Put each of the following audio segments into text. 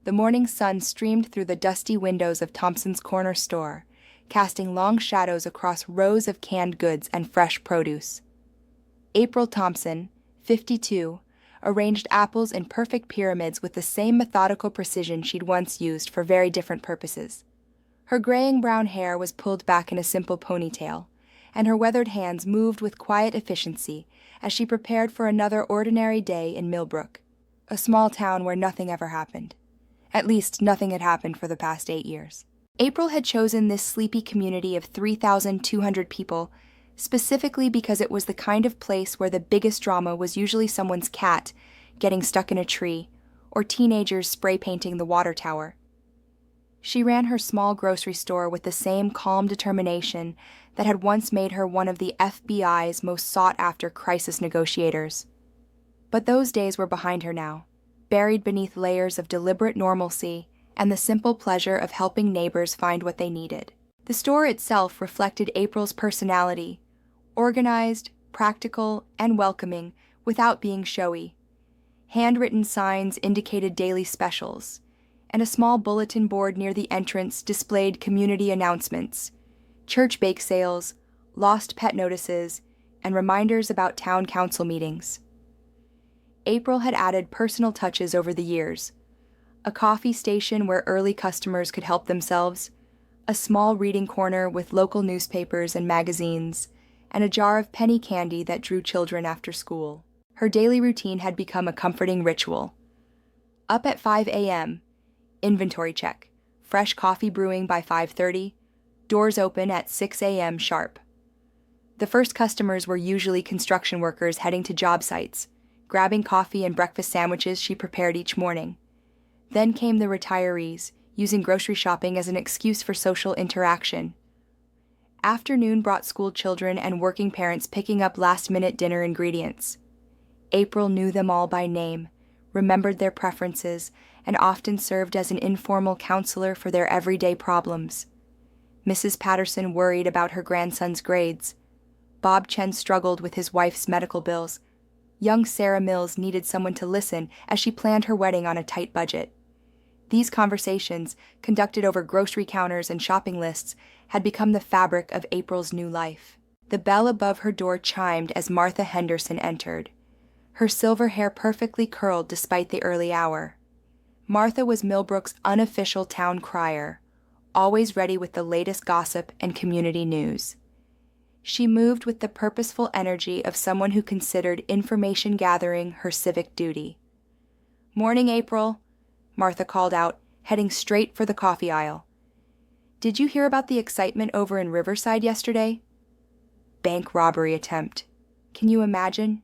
The morning sun streamed through the dusty windows of Thompson's corner store, casting long shadows across rows of canned goods and fresh produce. April Thompson, 52, arranged apples in perfect pyramids with the same methodical precision she'd once used for very different purposes. Her graying brown hair was pulled back in a simple ponytail, and her weathered hands moved with quiet efficiency as she prepared for another ordinary day in Millbrook, a small town where nothing ever happened. At least, nothing had happened for the past 8 years. April had chosen this sleepy community of 3,200 people specifically because it was the kind of place where the biggest drama was usually someone's cat getting stuck in a tree or teenagers spray painting the water tower. She ran her small grocery store with the same calm determination that had once made her one of the FBI's most sought-after crisis negotiators. But those days were behind her now, buried beneath layers of deliberate normalcy and the simple pleasure of helping neighbors find what they needed. The store itself reflected April's personality, organized, practical, and welcoming without being showy. Handwritten signs indicated daily specials, and a small bulletin board near the entrance displayed community announcements, church bake sales, lost pet notices, and reminders about town council meetings. April had added personal touches over the years: a coffee station where early customers could help themselves, a small reading corner with local newspapers and magazines, and a jar of penny candy that drew children after school. Her daily routine had become a comforting ritual. Up at 5 a.m., inventory check, fresh coffee brewing by 5:30, doors open at 6 a.m. sharp. The first customers were usually construction workers heading to job sites, grabbing coffee and breakfast sandwiches she prepared each morning. Then came the retirees, using grocery shopping as an excuse for social interaction. Afternoon brought school children and working parents picking up last-minute dinner ingredients. April knew them all by name, remembered their preferences, and often served as an informal counselor for their everyday problems. Mrs. Patterson worried about her grandson's grades. Bob Chen struggled with his wife's medical bills. Young Sarah Mills needed someone to listen as she planned her wedding on a tight budget. These conversations, conducted over grocery counters and shopping lists, had become the fabric of April's new life. The bell above her door chimed as Martha Henderson entered, her silver hair perfectly curled despite the early hour. Martha was Millbrook's unofficial town crier, always ready with the latest gossip and community news. She moved with the purposeful energy of someone who considered information gathering her civic duty. "Morning, April," Martha called out, heading straight for the coffee aisle. "Did you hear about the excitement over in Riverside yesterday? Bank robbery attempt. Can you imagine?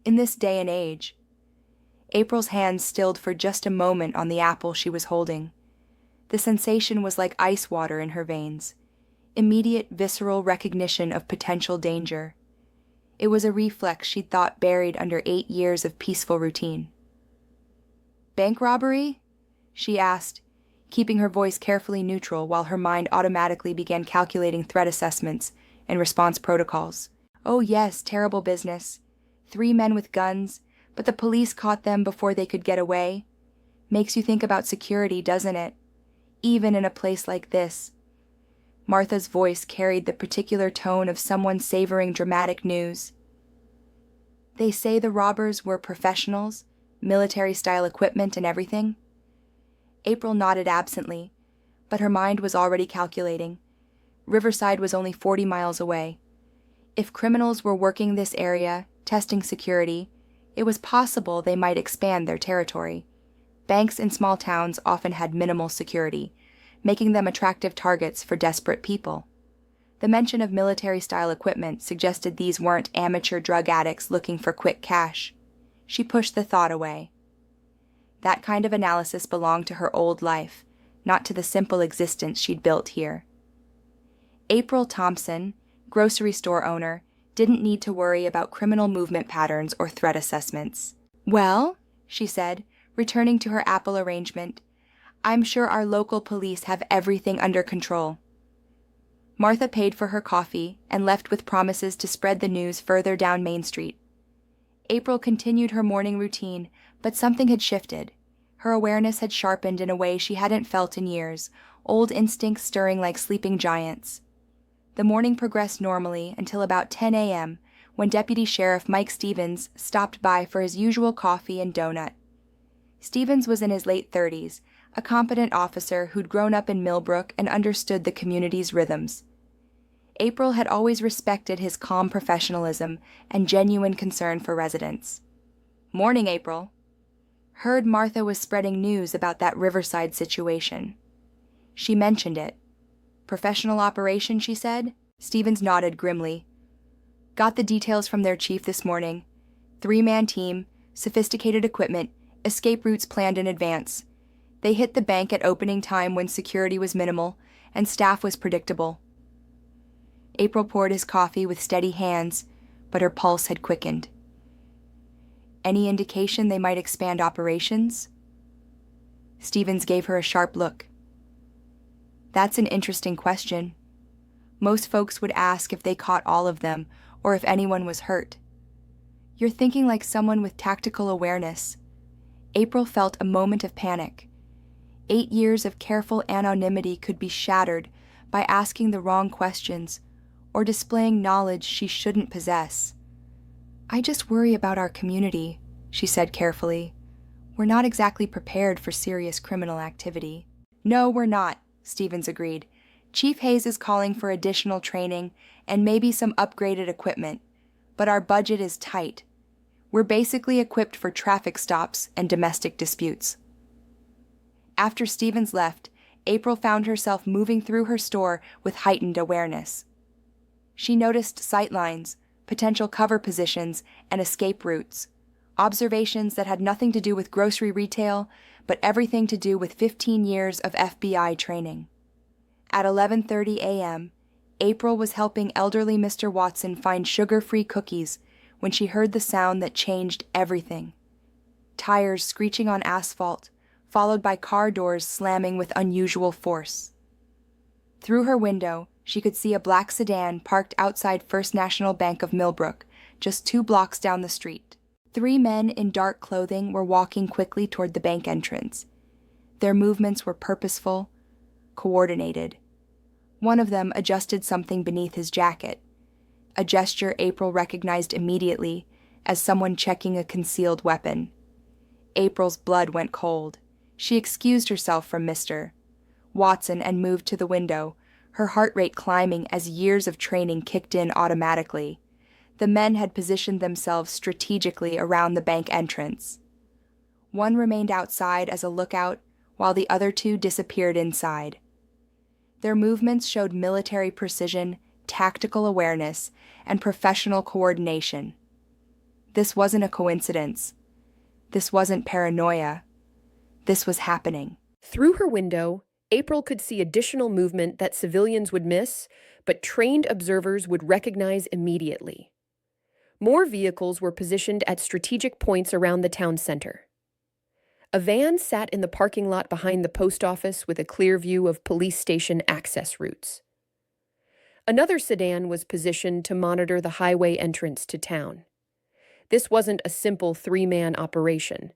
In this day and age." April's hands stilled for just a moment on the apple she was holding. The sensation was like ice water in her veins, immediate visceral recognition of potential danger. It was a reflex she'd thought buried under 8 years of peaceful routine. "Bank robbery?" she asked, keeping her voice carefully neutral while her mind automatically began calculating threat assessments and response protocols. "Oh yes, terrible business. 3 men with guns, but the police caught them before they could get away. Makes you think about security, doesn't it? Even in a place like this." Martha's voice carried the particular tone of someone savoring dramatic news. "They say the robbers were professionals, military-style equipment and everything." April nodded absently, but her mind was already calculating. Riverside was only 40 miles away. If criminals were working this area, testing security, it was possible they might expand their territory. Banks in small towns often had minimal security, making them attractive targets for desperate people. The mention of military-style equipment suggested these weren't amateur drug addicts looking for quick cash. She pushed the thought away. That kind of analysis belonged to her old life, not to the simple existence she'd built here. April Thompson, grocery store owner, didn't need to worry about criminal movement patterns or threat assessments. "Well," she said, returning to her apple arrangement, "I'm sure our local police have everything under control." Martha paid for her coffee and left with promises to spread the news further down Main Street. April continued her morning routine, but something had shifted. Her awareness had sharpened in a way she hadn't felt in years, old instincts stirring like sleeping giants. The morning progressed normally until about 10 a.m., when Deputy Sheriff Mike Stevens stopped by for his usual coffee and donut. Stevens was in his late 30s, a competent officer who'd grown up in Millbrook and understood the community's rhythms. April had always respected his calm professionalism and genuine concern for residents. "Morning, April." Heard Martha was spreading news about that Riverside situation. She mentioned it. "Professional operation," she said. Stevens nodded grimly. "Got the details from their chief this morning. 3-man team, sophisticated equipment, escape routes planned in advance. They hit the bank at opening time when security was minimal and staff was predictable." April poured his coffee with steady hands, but her pulse had quickened. "Any indication they might expand operations?" Stevens gave her a sharp look. "That's an interesting question. Most folks would ask if they caught all of them or if anyone was hurt. You're thinking like someone with tactical awareness." April felt a moment of panic. 8 years of careful anonymity could be shattered by asking the wrong questions or displaying knowledge she shouldn't possess. "I just worry about our community," she said carefully. "We're not exactly prepared for serious criminal activity." "No, we're not," Stevens agreed. "Chief Hayes is calling for additional training and maybe some upgraded equipment, but our budget is tight. We're basically equipped for traffic stops and domestic disputes." After Stevens left, April found herself moving through her store with heightened awareness. She noticed sightlines, potential cover positions, and escape routes, observations that had nothing to do with grocery retail, but everything to do with 15 years of FBI training. At 11:30 a.m., April was helping elderly Mr. Watson find sugar-free cookies when she heard the sound that changed everything. Tires screeching on asphalt, followed by car doors slamming with unusual force. Through her window, she could see a black sedan parked outside First National Bank of Millbrook, just 2 blocks down the street. 3 men in dark clothing were walking quickly toward the bank entrance. Their movements were purposeful, coordinated. One of them adjusted something beneath his jacket, a gesture April recognized immediately as someone checking a concealed weapon. April's blood went cold. She excused herself from Mr. Watson and moved to the window, her heart rate climbing as years of training kicked in automatically. The men had positioned themselves strategically around the bank entrance. One remained outside as a lookout, while the other 2 disappeared inside. Their movements showed military precision, tactical awareness, and professional coordination. This wasn't a coincidence. This wasn't paranoia. This was happening. Through her window, April could see additional movement that civilians would miss, but trained observers would recognize immediately. More vehicles were positioned at strategic points around the town center. A van sat in the parking lot behind the post office with a clear view of police station access routes. Another sedan was positioned to monitor the highway entrance to town. This wasn't a simple 3-man operation.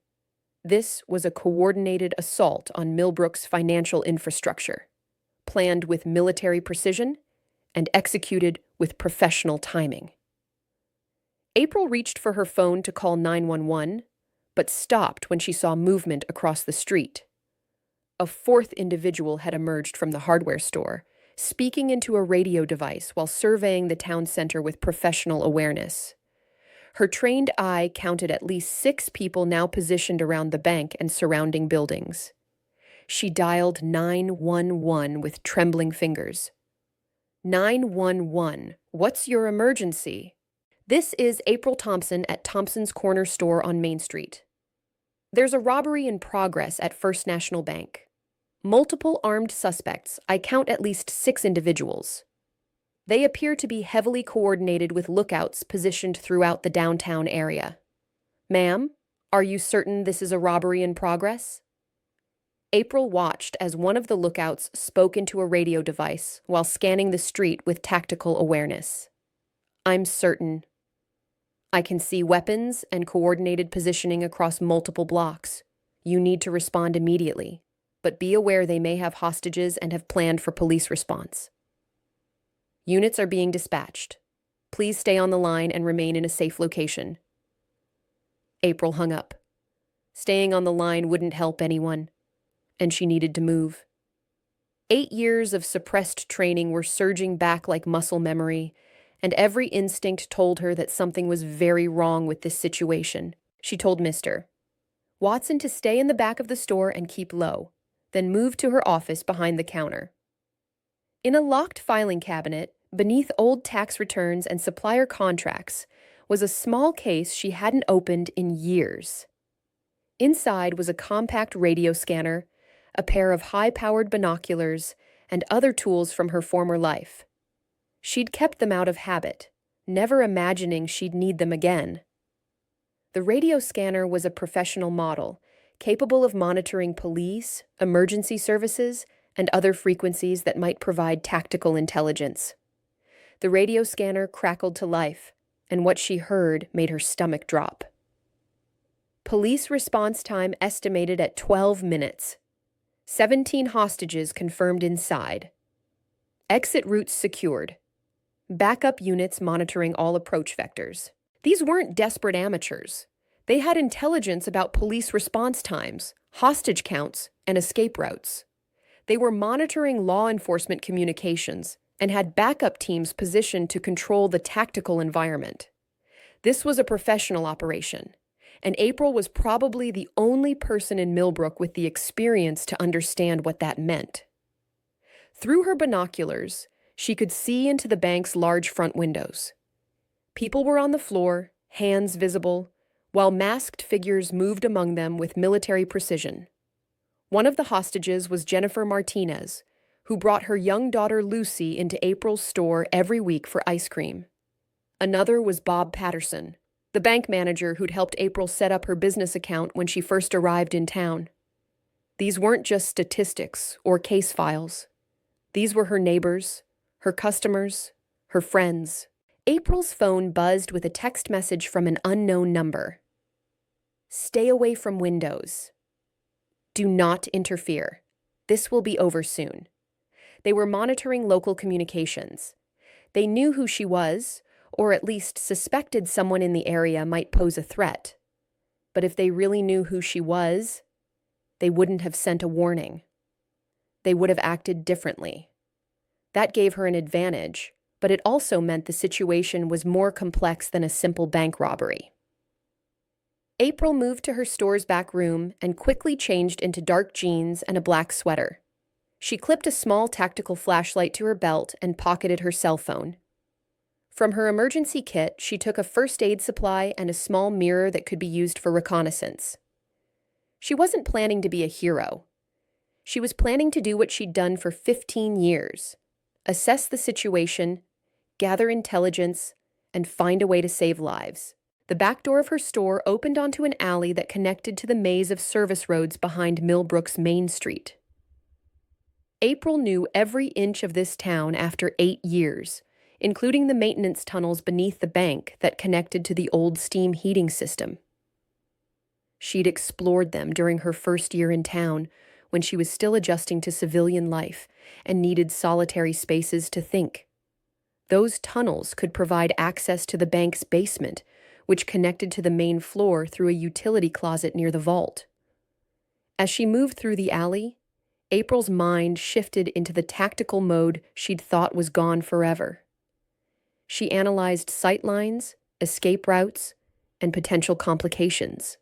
This was a coordinated assault on Millbrook's financial infrastructure, planned with military precision and executed with professional timing. April reached for her phone to call 911, but stopped when she saw movement across the street. A 4th individual had emerged from the hardware store, speaking into a radio device while surveying the town center with professional awareness. Her trained eye counted at least 6 people now positioned around the bank and surrounding buildings. She dialed 911 with trembling fingers. 911, what's your emergency? This is April Thompson at Thompson's Corner Store on Main Street. There's a robbery in progress at First National Bank. Multiple armed suspects. I count at least 6 individuals. They appear to be heavily coordinated with lookouts positioned throughout the downtown area. Ma'am, are you certain this is a robbery in progress? April watched as one of the lookouts spoke into a radio device while scanning the street with tactical awareness. I'm certain. I can see weapons and coordinated positioning across multiple blocks. You need to respond immediately, but be aware they may have hostages and have planned for police response. Units are being dispatched. Please stay on the line and remain in a safe location. April hung up. Staying on the line wouldn't help anyone, and she needed to move. 8 years of suppressed training were surging back like muscle memory, and every instinct told her that something was very wrong with this situation. She told Mr. Watson to stay in the back of the store and keep low, then moved to her office behind the counter. In a locked filing cabinet, beneath old tax returns and supplier contracts, was a small case she hadn't opened in years. Inside was a compact radio scanner, a pair of high-powered binoculars, and other tools from her former life. She'd kept them out of habit, never imagining she'd need them again. The radio scanner was a professional model, capable of monitoring police, emergency services, and other frequencies that might provide tactical intelligence. The radio scanner crackled to life, and what she heard made her stomach drop. Police response time estimated at 12 minutes. 17 hostages confirmed inside. Exit routes secured. Backup units monitoring all approach vectors. These weren't desperate amateurs. They had intelligence about police response times, hostage counts, and escape routes. They were monitoring law enforcement communications and had backup teams positioned to control the tactical environment. This was a professional operation, and April was probably the only person in Millbrook with the experience to understand what that meant. Through her binoculars, she could see into the bank's large front windows. People were on the floor, hands visible, while masked figures moved among them with military precision. One of the hostages was Jennifer Martinez, who brought her young daughter Lucy into April's store every week for ice cream. Another was Bob Patterson, the bank manager who'd helped April set up her business account when she first arrived in town. These weren't just statistics or case files. These were her neighbors, her customers, her friends. April's phone buzzed with a text message from an unknown number. Stay away from windows. Do not interfere. This will be over soon. They were monitoring local communications. They knew who she was, or at least suspected someone in the area might pose a threat. But if they really knew who she was, they wouldn't have sent a warning. They would have acted differently. That gave her an advantage, but it also meant the situation was more complex than a simple bank robbery. April moved to her store's back room and quickly changed into dark jeans and a black sweater. She clipped a small tactical flashlight to her belt and pocketed her cell phone. From her emergency kit, she took a first aid supply and a small mirror that could be used for reconnaissance. She wasn't planning to be a hero. She was planning to do what she'd done for 15 years: assess the situation, gather intelligence, and find a way to save lives. The back door of her store opened onto an alley that connected to the maze of service roads behind Millbrook's Main Street. April knew every inch of this town after 8 years, including the maintenance tunnels beneath the bank that connected to the old steam heating system. She'd explored them during her first year in town, when she was still adjusting to civilian life and needed solitary spaces to think. Those tunnels could provide access to the bank's basement, which connected to the main floor through a utility closet near the vault. As she moved through the alley, April's mind shifted into the tactical mode she'd thought was gone forever. She analyzed sightlines, escape routes, and potential complications.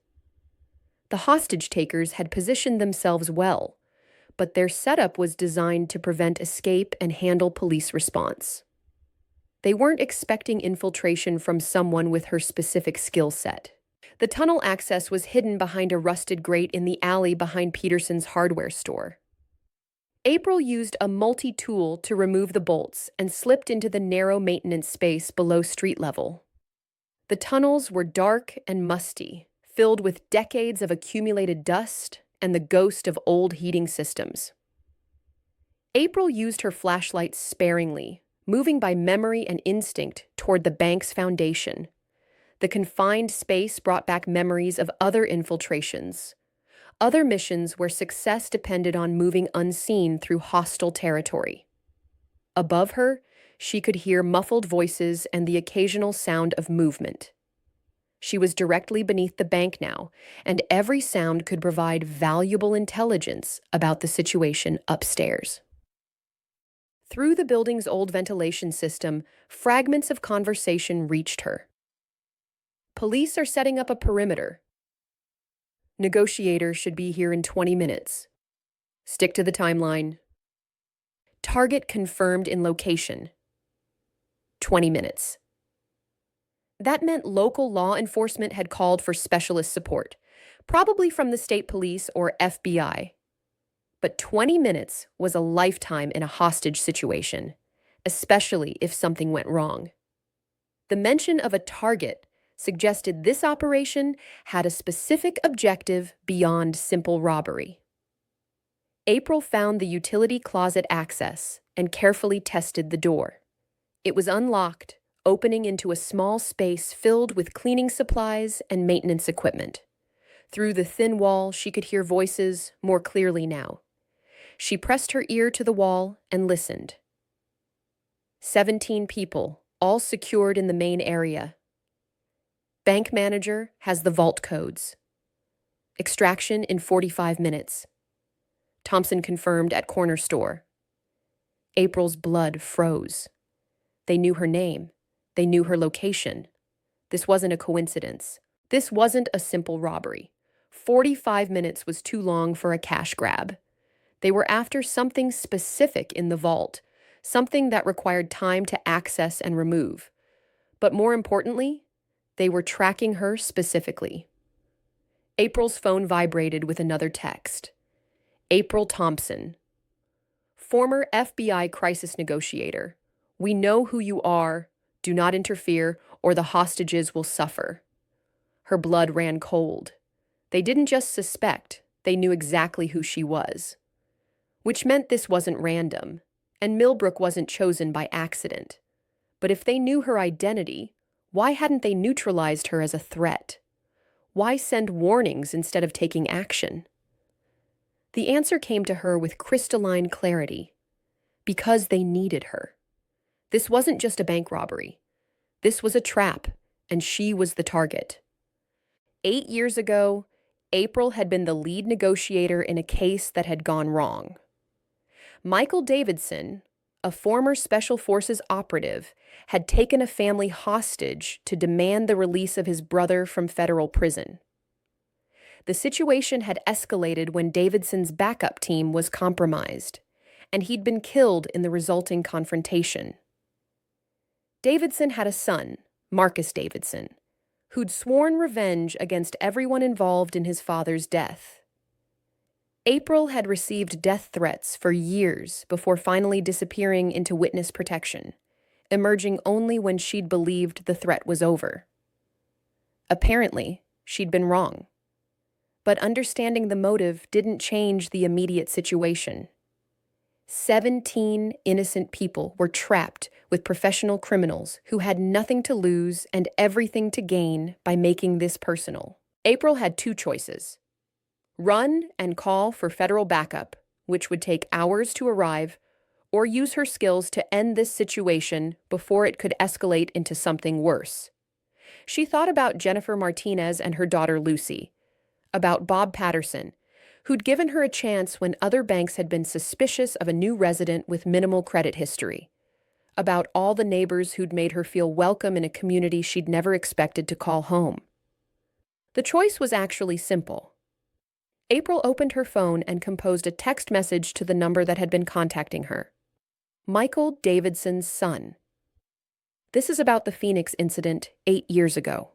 The hostage takers had positioned themselves well, but their setup was designed to prevent escape and handle police response. They weren't expecting infiltration from someone with her specific skill set. The tunnel access was hidden behind a rusted grate in the alley behind Peterson's hardware store. April used a multi-tool to remove the bolts and slipped into the narrow maintenance space below street level. The tunnels were dark and musty, filled with decades of accumulated dust and the ghost of old heating systems. April used her flashlight sparingly, moving by memory and instinct toward the bank's foundation. The confined space brought back memories of other infiltrations, other missions where success depended on moving unseen through hostile territory. Above her, she could hear muffled voices and the occasional sound of movement. She was directly beneath the bank now, and every sound could provide valuable intelligence about the situation upstairs. Through the building's old ventilation system, fragments of conversation reached her. Police are setting up a perimeter. Negotiator should be here in 20 minutes. Stick to the timeline. Target confirmed in location. 20 minutes. That meant local law enforcement had called for specialist support, probably from the state police or FBI. But 20 minutes was a lifetime in a hostage situation, especially if something went wrong. The mention of a target suggested this operation had a specific objective beyond simple robbery. April found the utility closet access and carefully tested the door. It was unlocked, opening into a small space filled with cleaning supplies and maintenance equipment. Through the thin wall, she could hear voices more clearly now. She pressed her ear to the wall and listened. 17 people, all secured in the main area. Bank manager has the vault codes. Extraction in 45 minutes. Thompson confirmed at corner store. April's blood froze. They knew her name. They knew her location. This wasn't a coincidence. This wasn't a simple robbery. 45 minutes was too long for a cash grab. They were after something specific in the vault, something that required time to access and remove. But more importantly, they were tracking her specifically. April's phone vibrated with another text. April Thompson. Former FBI crisis negotiator. We know who you are. Do not interfere, or the hostages will suffer. Her blood ran cold. They didn't just suspect, they knew exactly who she was. Which meant this wasn't random, and Millbrook wasn't chosen by accident. But if they knew her identity, why hadn't they neutralized her as a threat? Why send warnings instead of taking action? The answer came to her with crystalline clarity. Because they needed her. This wasn't just a bank robbery. This was a trap, and she was the target. 8 years ago, April had been the lead negotiator in a case that had gone wrong. Michael Davidson, a former Special Forces operative, had taken a family hostage to demand the release of his brother from federal prison. The situation had escalated when Davidson's backup team was compromised, and he'd been killed in the resulting confrontation. Davidson had a son, Marcus Davidson, who'd sworn revenge against everyone involved in his father's death. April had received death threats for years before finally disappearing into witness protection, emerging only when she'd believed the threat was over. Apparently, she'd been wrong. But understanding the motive didn't change the immediate situation. 17 innocent people were trapped with professional criminals who had nothing to lose and everything to gain by making this personal. April had two choices. Run and call for federal backup, which would take hours to arrive, or use her skills to end this situation before it could escalate into something worse. She thought about Jennifer Martinez and her daughter Lucy, about Bob Patterson, who'd given her a chance when other banks had been suspicious of a new resident with minimal credit history, about all the neighbors who'd made her feel welcome in a community she'd never expected to call home. The choice was actually simple. April opened her phone and composed a text message to the number that had been contacting her. Michael Davidson's son. This is about the Phoenix incident 8 years ago.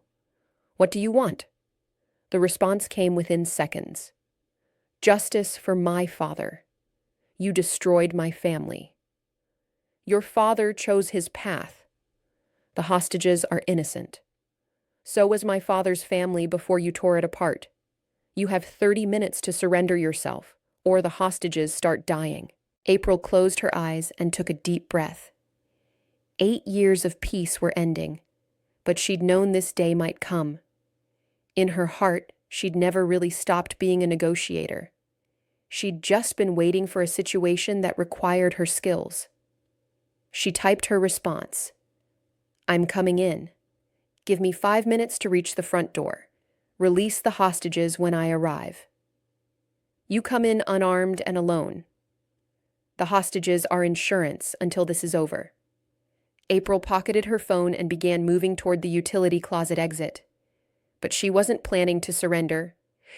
What do you want? The response came within seconds. Justice for my father. You destroyed my family. Your father chose his path. The hostages are innocent. So was my father's family before you tore it apart. You have 30 minutes to surrender yourself, or the hostages start dying. April closed her eyes and took a deep breath. 8 years of peace were ending, but she'd known this day might come. In her heart, She'd never really stopped being a negotiator. She'd just been waiting for a situation that required her skills. She typed her response. "I'm coming in. Give me 5 minutes to reach the front door. Release the hostages when I arrive. You come in unarmed and alone. The hostages are insurance until this is over." April pocketed her phone and began moving toward the utility closet exit. But she wasn't planning to surrender.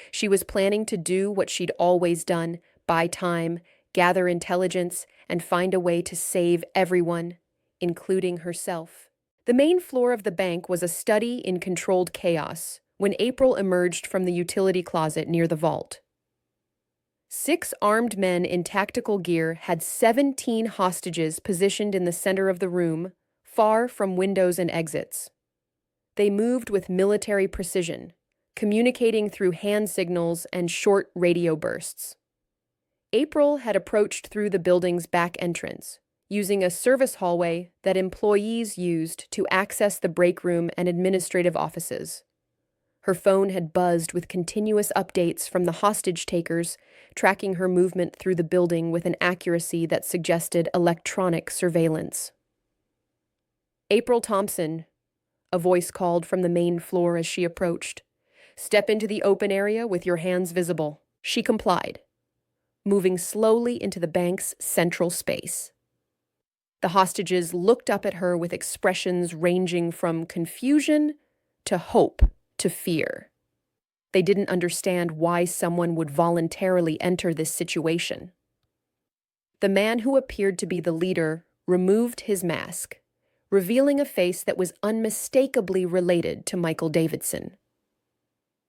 She was planning to do what she'd always done: buy time, gather intelligence, and find a way to save everyone, including herself. The main floor of the bank was a study in controlled chaos when April emerged from the utility closet near the vault. 6 armed men in tactical gear had 17 hostages positioned in the center of the room, far from windows and exits. They moved with military precision, communicating through hand signals and short radio bursts. April had approached through the building's back entrance, using a service hallway that employees used to access the break room and administrative offices. Her phone had buzzed with continuous updates from the hostage takers, tracking her movement through the building with an accuracy that suggested electronic surveillance. "April Thompson," a voice called from the main floor as she approached. "Step into the open area with your hands visible." She complied, moving slowly into the bank's central space. The hostages looked up at her with expressions ranging from confusion to hope to fear. They didn't understand why someone would voluntarily enter this situation. The man who appeared to be the leader removed his mask, revealing a face that was unmistakably related to Michael Davidson.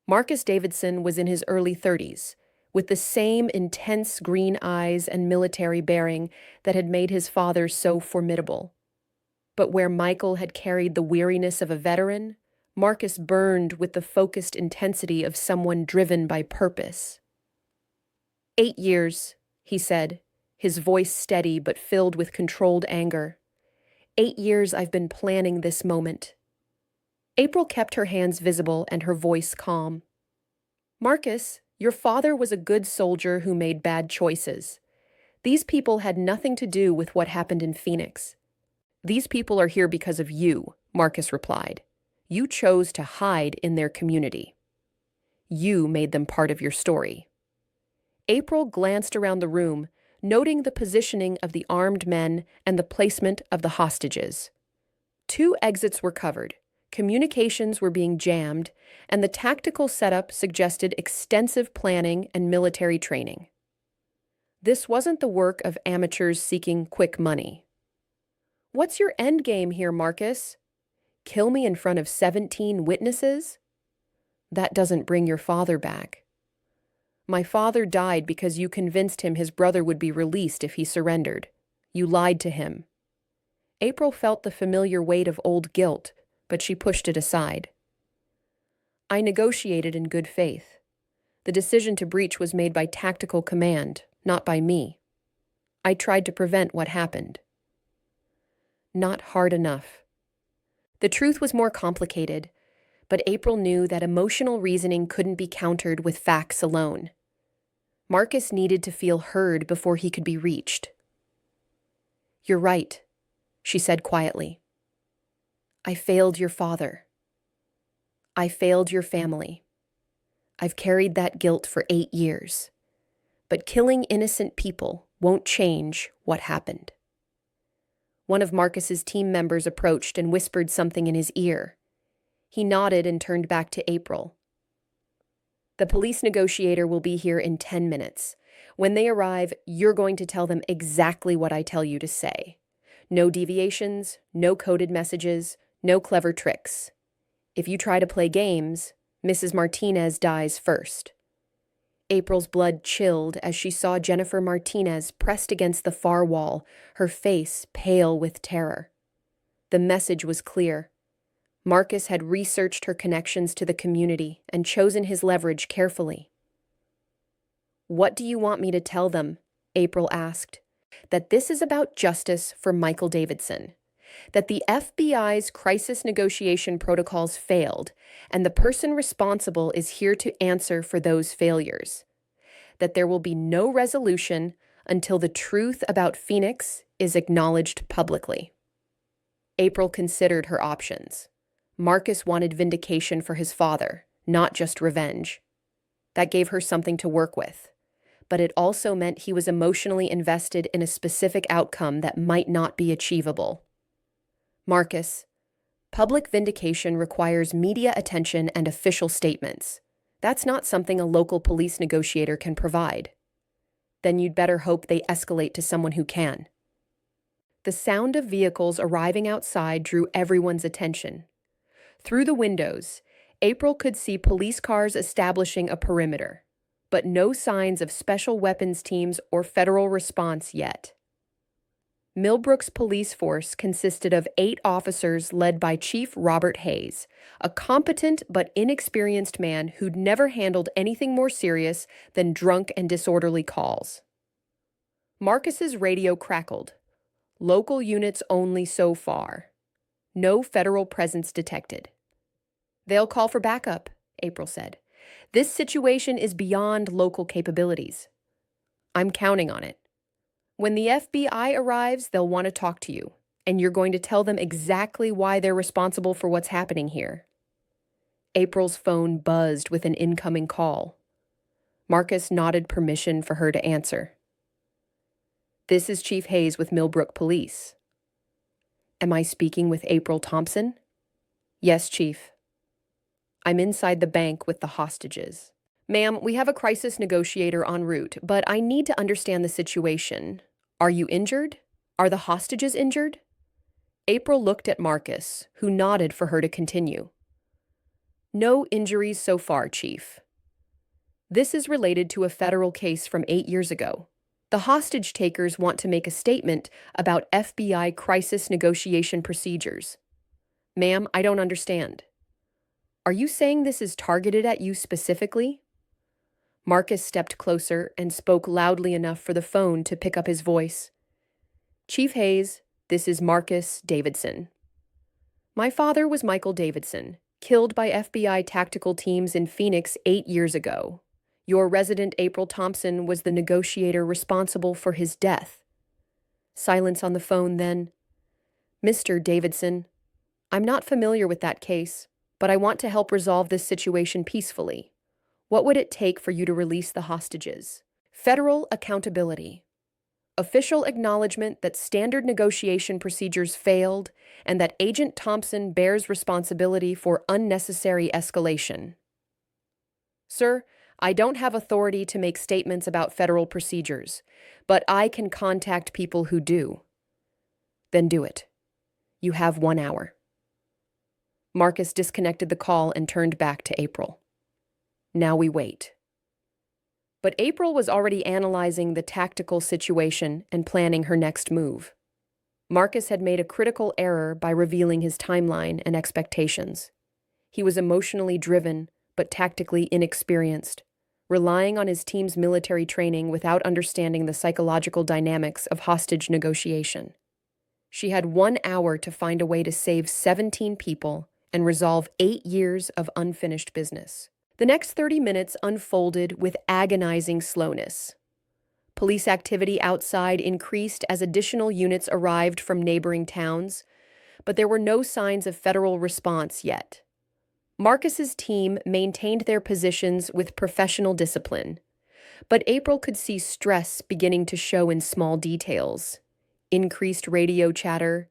Marcus Davidson was in his early 30s, with the same intense green eyes and military bearing that had made his father so formidable. But where Michael had carried the weariness of a veteran, Marcus burned with the focused intensity of someone driven by purpose. 8 years, he said, his voice steady but filled with controlled anger. 8 years I've been planning this moment. April kept her hands visible and her voice calm. "Marcus, your father was a good soldier who made bad choices. These people had nothing to do with what happened in Phoenix." "These people are here because of you," Marcus replied. "You chose to hide in their community. You made them part of your story." April glanced around the room, noting the positioning of the armed men and the placement of the hostages. 2 exits were covered, communications were being jammed, and the tactical setup suggested extensive planning and military training. This wasn't the work of amateurs seeking quick money. "What's your end game here, Marcus? Kill me in front of 17 witnesses? That doesn't bring your father back. My father died because you convinced him his brother would be released if he surrendered. You lied to him." April felt the familiar weight of old guilt, but she pushed it aside. "I negotiated in good faith. The decision to breach was made by tactical command, not by me. I tried to prevent what happened." Not hard enough. The truth was more complicated, but April knew that emotional reasoning couldn't be countered with facts alone. Marcus needed to feel heard before he could be reached. "You're right," she said quietly. "I failed your father. I failed your family. I've carried that guilt for 8 years. But killing innocent people won't change what happened." One of Marcus's team members approached and whispered something in his ear. He nodded and turned back to April. "The police negotiator will be here in 10 minutes. When they arrive, you're going to tell them exactly what I tell you to say. No deviations, no coded messages, no clever tricks. If you try to play games, Mrs. Martinez dies first." April's blood chilled as she saw Jennifer Martinez pressed against the far wall, her face pale with terror. The message was clear. Marcus had researched her connections to the community and chosen his leverage carefully. "What do you want me to tell them?" April asked. "That this is about justice for Michael Davidson. that the FBI's crisis negotiation protocols failed, and the person responsible is here to answer for those failures. That there will be no resolution until the truth about Phoenix is acknowledged publicly. April considered her options. Marcus wanted vindication for his father, not just revenge. That gave her something to work with. But it also meant he was emotionally invested in a specific outcome that might not be achievable. Marcus, public vindication requires media attention and official statements. That's not something a local police negotiator can provide. Then you'd better hope they escalate to someone who can. The sound of vehicles arriving outside drew everyone's attention. Through the windows, April could see police cars establishing a perimeter, but no signs of special weapons teams or federal response yet. Millbrook's police force consisted of 8 officers led by Chief Robert Hayes, a competent but inexperienced man who'd never handled anything more serious than drunk and disorderly calls. Marcus's radio crackled. Local units only so far. No federal presence detected. They'll call for backup, April said. This situation is beyond local capabilities. I'm counting on it. When the FBI arrives, they'll want to talk to you, and you're going to tell them exactly why they're responsible for what's happening here. April's phone buzzed with an incoming call. Marcus nodded permission for her to answer. This is Chief Hayes with Millbrook Police. Am I speaking with April Thompson? Yes, Chief. I'm inside the bank with the hostages. Ma'am, we have a crisis negotiator en route, but I need to understand the situation. Are you injured? Are the hostages injured? April looked at Marcus, who nodded for her to continue. No injuries so far, Chief. This is related to a federal case from 8 years ago. The hostage takers want to make a statement about FBI crisis negotiation procedures. Ma'am, I don't understand. Are you saying this is targeted at you specifically? Marcus stepped closer and spoke loudly enough for the phone to pick up his voice. Chief Hayes, this is Marcus Davidson. My father was Michael Davidson, killed by FBI tactical teams in Phoenix 8 years ago. Your resident April Thompson was the negotiator responsible for his death. Silence on the phone then. Mr. Davidson, I'm not familiar with that case, but I want to help resolve this situation peacefully. What would it take for you to release the hostages? Federal accountability. Official acknowledgement that standard negotiation procedures failed and that Agent Thompson bears responsibility for unnecessary escalation. Sir, I don't have authority to make statements about federal procedures, but I can contact people who do. Then do it. You have 1 hour. Marcus disconnected the call and turned back to April. Now we wait. But April was already analyzing the tactical situation and planning her next move. Marcus had made a critical error by revealing his timeline and expectations. He was emotionally driven, but tactically inexperienced, relying on his team's military training without understanding the psychological dynamics of hostage negotiation. She had 1 hour to find a way to save 17 people and resolve 8 years of unfinished business. The next 30 minutes unfolded with agonizing slowness. Police activity outside increased as additional units arrived from neighboring towns, but there were no signs of federal response yet. Marcus's team maintained their positions with professional discipline, but April could see stress beginning to show in small details. Increased radio chatter,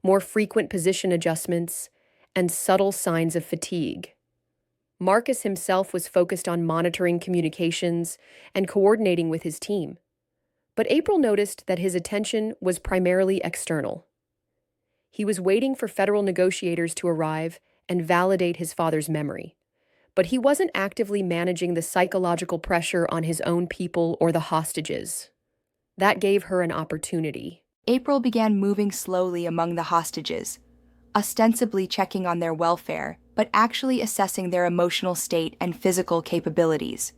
more frequent position adjustments, and subtle signs of fatigue. Marcus himself was focused on monitoring communications and coordinating with his team. But April noticed that his attention was primarily external. He was waiting for federal negotiators to arrive and validate his father's memory. But he wasn't actively managing the psychological pressure on his own people or the hostages. That gave her an opportunity. April began moving slowly among the hostages, ostensibly checking on their welfare, but actually assessing their emotional state and physical capabilities.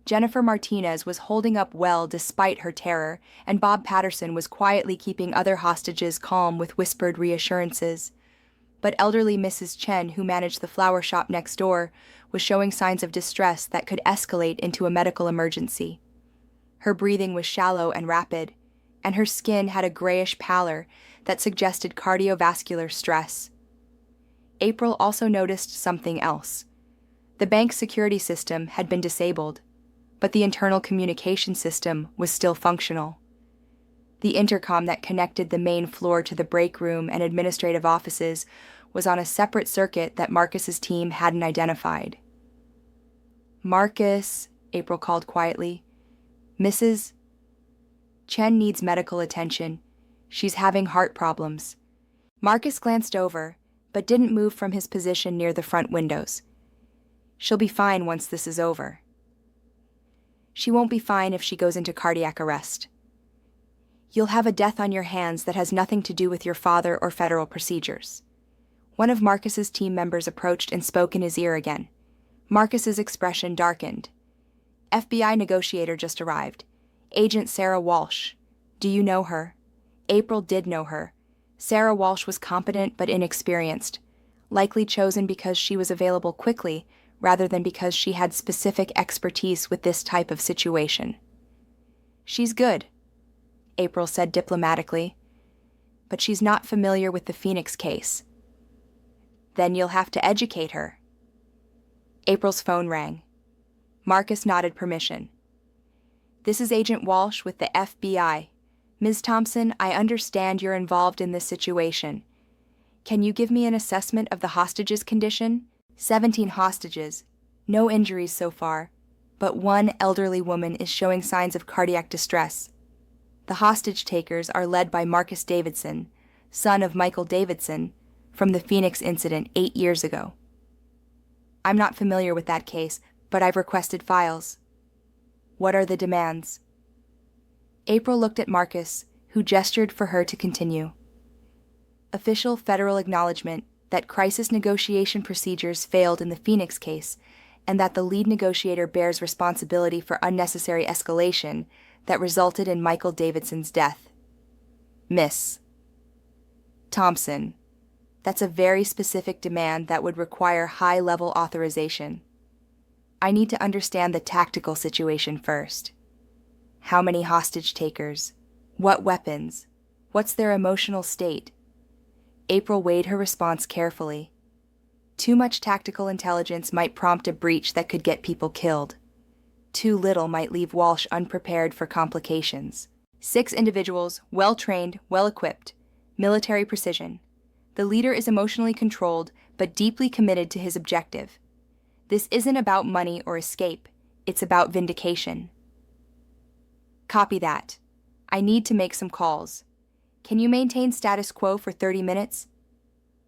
Jennifer Martinez was holding up well despite her terror, and Bob Patterson was quietly keeping other hostages calm with whispered reassurances. But elderly Mrs. Chen, who managed the flower shop next door, was showing signs of distress that could escalate into a medical emergency. Her breathing was shallow and rapid, and her skin had a grayish pallor that suggested cardiovascular stress. April also noticed something else. The bank's security system had been disabled, but the internal communication system was still functional. The intercom that connected the main floor to the break room and administrative offices was on a separate circuit that Marcus's team hadn't identified. "Marcus," April called quietly. "Mrs. Chen needs medical attention. She's having heart problems." Marcus glanced over, but didn't move from his position near the front windows. "She'll be fine once this is over." "She won't be fine if she goes into cardiac arrest. You'll have a death on your hands that has nothing to do with your father or federal procedures." One of Marcus's team members approached and spoke in his ear again. Marcus's expression darkened. "FBI negotiator just arrived. Agent Sarah Walsh. Do you know her?" April did know her. Sarah Walsh was competent but inexperienced, likely chosen because she was available quickly rather than because she had specific expertise with this type of situation. "She's good," April said diplomatically, "but she's not familiar with the Phoenix case." "Then you'll have to educate her." April's phone rang. Marcus nodded permission. "This is Agent Walsh with the FBI. Ms. Thompson, I understand you're involved in this situation. Can you give me an assessment of the hostages' condition?" 17 hostages. No injuries so far, but one elderly woman is showing signs of cardiac distress. The hostage takers are led by Marcus Davidson, son of Michael Davidson, from the Phoenix incident 8 years ago. "I'm not familiar with that case, but I've requested files." "What are the demands?" April looked at Marcus, who gestured for her to continue. "Official federal acknowledgement that crisis negotiation procedures failed in the Phoenix case, and that the lead negotiator bears responsibility for unnecessary escalation that resulted in Michael Davidson's death." "Miss Thompson, that's a very specific demand that would require high-level authorization. I need to understand the tactical situation first. How many hostage takers? What weapons? What's their emotional state?" April weighed her response carefully. Too much tactical intelligence might prompt a breach that could get people killed. Too little might leave Walsh unprepared for complications. 6 individuals, well-trained, well-equipped, military precision. The leader is emotionally controlled, but deeply committed to his objective. This isn't about money or escape. It's about vindication. "Copy that. I need to make some calls. Can you maintain status quo for 30 minutes?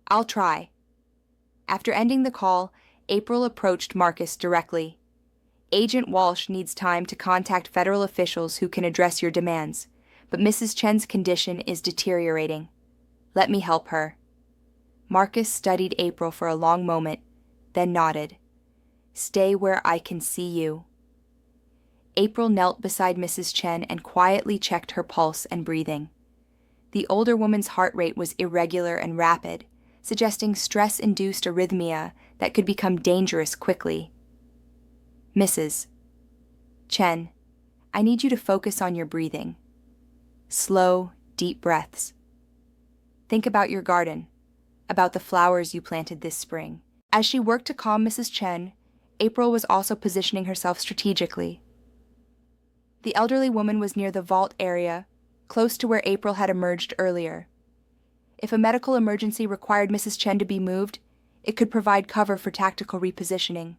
"I'll try." After ending the call, April approached Marcus directly. "Agent Walsh needs time to contact federal officials who can address your demands, but Mrs. Chen's condition is deteriorating. Let me help her." Marcus studied April for a long moment, then nodded. "Stay where I can see you." April knelt beside Mrs. Chen and quietly checked her pulse and breathing. The older woman's heart rate was irregular and rapid, suggesting stress-induced arrhythmia that could become dangerous quickly. "Mrs. Chen, I need you to focus on your breathing. Slow, deep breaths. Think about your garden, about the flowers you planted this spring." As she worked to calm Mrs. Chen, April was also positioning herself strategically. The elderly woman was near the vault area, close to where April had emerged earlier. If a medical emergency required Mrs. Chen to be moved, it could provide cover for tactical repositioning.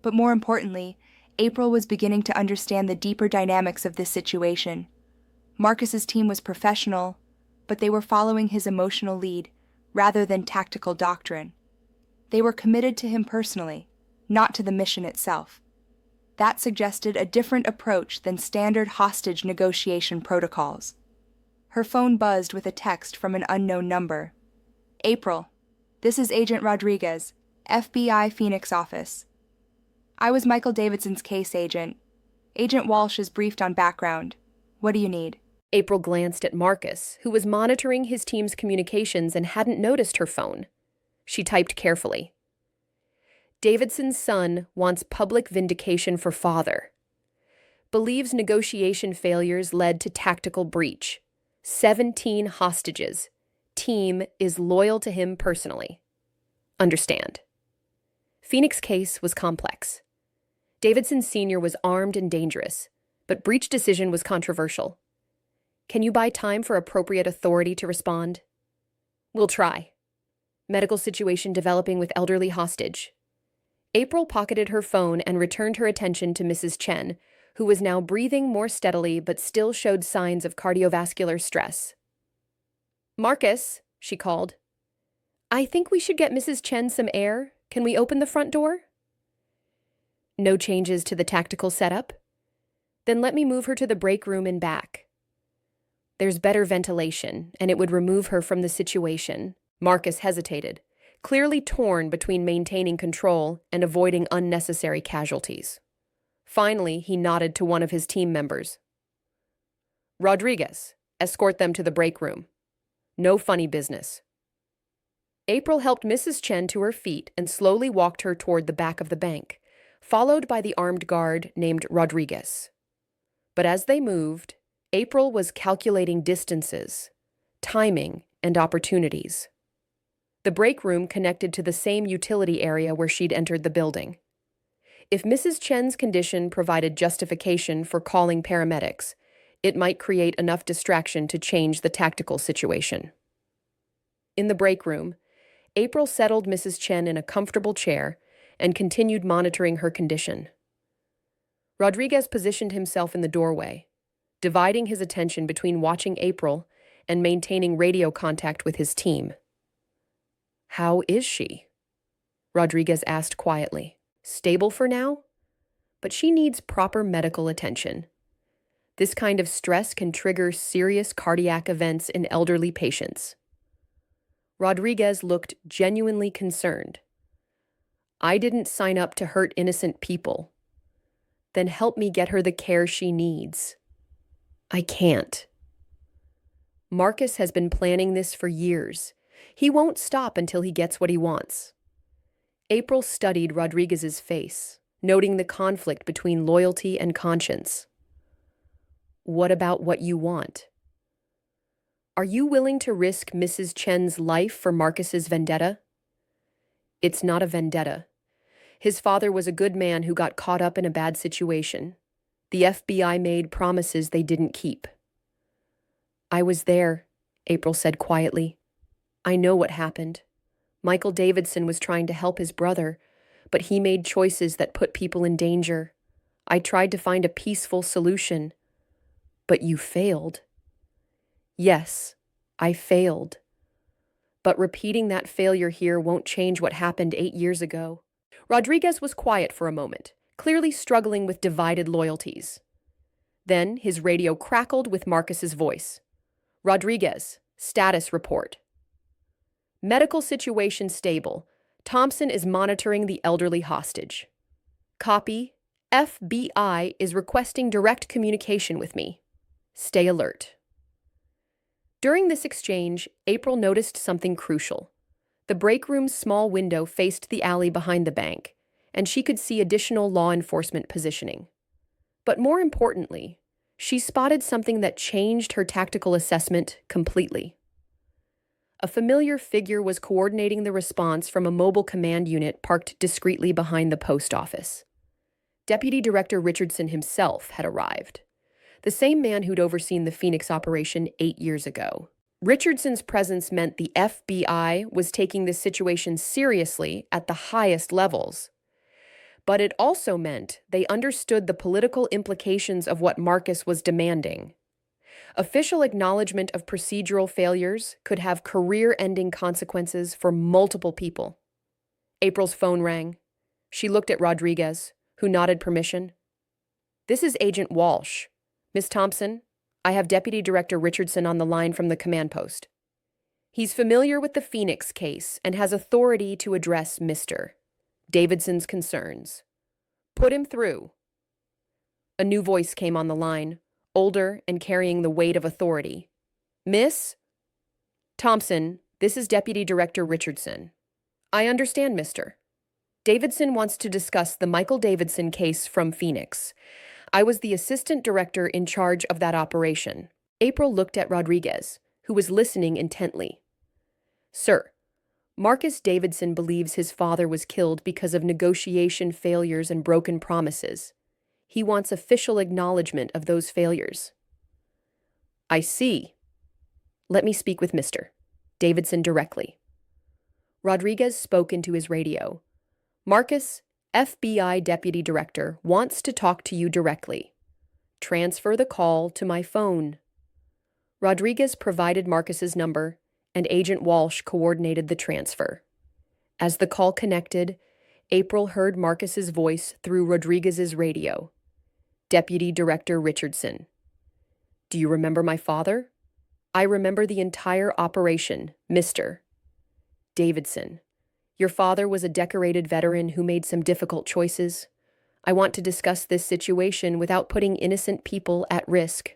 But more importantly, April was beginning to understand the deeper dynamics of this situation. Marcus's team was professional, but they were following his emotional lead rather than tactical doctrine. They were committed to him personally, not to the mission itself. That suggested a different approach than standard hostage negotiation protocols. Her phone buzzed with a text from an unknown number. "April, this is Agent Rodriguez, FBI Phoenix office." I was Michael Davidson's case agent. Agent Walsh is briefed on background. What do you need? April glanced at Marcus, who was monitoring his team's communications and hadn't noticed her phone. She typed carefully. Davidson's son wants public vindication for father. Believes negotiation failures led to tactical breach. 17 hostages. Team is loyal to him personally. Understand. Phoenix case was complex. Davidson Sr. was armed and dangerous, but breach decision was controversial. Can you buy time for appropriate authority to respond? We'll try. Medical situation developing with elderly hostage. April pocketed her phone and returned her attention to Mrs. Chen, who was now breathing more steadily but still showed signs of cardiovascular stress. Marcus, she called. I think we should get Mrs. Chen some air. Can we open the front door? No changes to the tactical setup? Then let me move her to the break room and back. There's better ventilation, and it would remove her from the situation. Marcus hesitated, clearly torn between maintaining control and avoiding unnecessary casualties. Finally, he nodded to one of his team members. Rodriguez, escort them to the break room. No funny business. April helped Mrs. Chen to her feet and slowly walked her toward the back of the bank, followed by the armed guard named Rodriguez. But as they moved, April was calculating distances, timing, and opportunities. The break room connected to the same utility area where she'd entered the building. If Mrs. Chen's condition provided justification for calling paramedics, it might create enough distraction to change the tactical situation. In the break room, April settled Mrs. Chen in a comfortable chair and continued monitoring her condition. Rodriguez positioned himself in the doorway, dividing his attention between watching April and maintaining radio contact with his team. How is she? Rodriguez asked quietly. Stable for now? But she needs proper medical attention. This kind of stress can trigger serious cardiac events in elderly patients. Rodriguez looked genuinely concerned. I didn't sign up to hurt innocent people. Then help me get her the care she needs. I can't. Marcus has been planning this for years. He won't stop until he gets what he wants. April studied Rodriguez's face, noting the conflict between loyalty and conscience. What about what you want? Are you willing to risk Mrs. Chen's life for Marcus's vendetta? It's not a vendetta. His father was a good man who got caught up in a bad situation. The FBI made promises they didn't keep. I was there, April said quietly. I know what happened. Michael Davidson was trying to help his brother, but he made choices that put people in danger. I tried to find a peaceful solution. But you failed. Yes, I failed. But repeating that failure here won't change what happened 8 years ago. Rodriguez was quiet for a moment, clearly struggling with divided loyalties. Then his radio crackled with Marcus's voice. Rodriguez, status report. Medical situation stable. Thompson is monitoring the elderly hostage. Copy. FBI is requesting direct communication with me. Stay alert. During this exchange, April noticed something crucial. The break room's small window faced the alley behind the bank, and she could see additional law enforcement positioning. But more importantly, she spotted something that changed her tactical assessment completely. A familiar figure was coordinating the response from a mobile command unit parked discreetly behind the post office. Deputy Director Richardson himself had arrived. The same man who'd overseen the Phoenix operation 8 years ago. Richardson's presence meant the FBI was taking this situation seriously at the highest levels. But it also meant they understood the political implications of what Marcus was demanding. Official acknowledgement of procedural failures could have career-ending consequences for multiple people. April's phone rang. She looked at Rodriguez, who nodded permission. This is Agent Walsh. Miss Thompson, I have Deputy Director Richardson on the line from the command post. He's familiar with the Phoenix case and has authority to address Mr. Davidson's concerns. Put him through. A new voice came on the line, older and carrying the weight of authority. Miss Thompson, this is Deputy Director Richardson. I understand, mister. Davidson wants to discuss the Michael Davidson case from Phoenix. I was the assistant director in charge of that operation. April looked at Rodriguez, who was listening intently. Sir, Marcus Davidson believes his father was killed because of negotiation failures and broken promises. He wants official acknowledgement of those failures. I see. Let me speak with Mr. Davidson directly. Rodriguez spoke into his radio. Marcus, FBI Deputy Director, wants to talk to you directly. Transfer the call to my phone. Rodriguez provided Marcus's number, and Agent Walsh coordinated the transfer. As the call connected, April heard Marcus's voice through Rodriguez's radio. Deputy Director Richardson. Do you remember my father? I remember the entire operation, Mr. Davidson. Your father was a decorated veteran who made some difficult choices. I want to discuss this situation without putting innocent people at risk.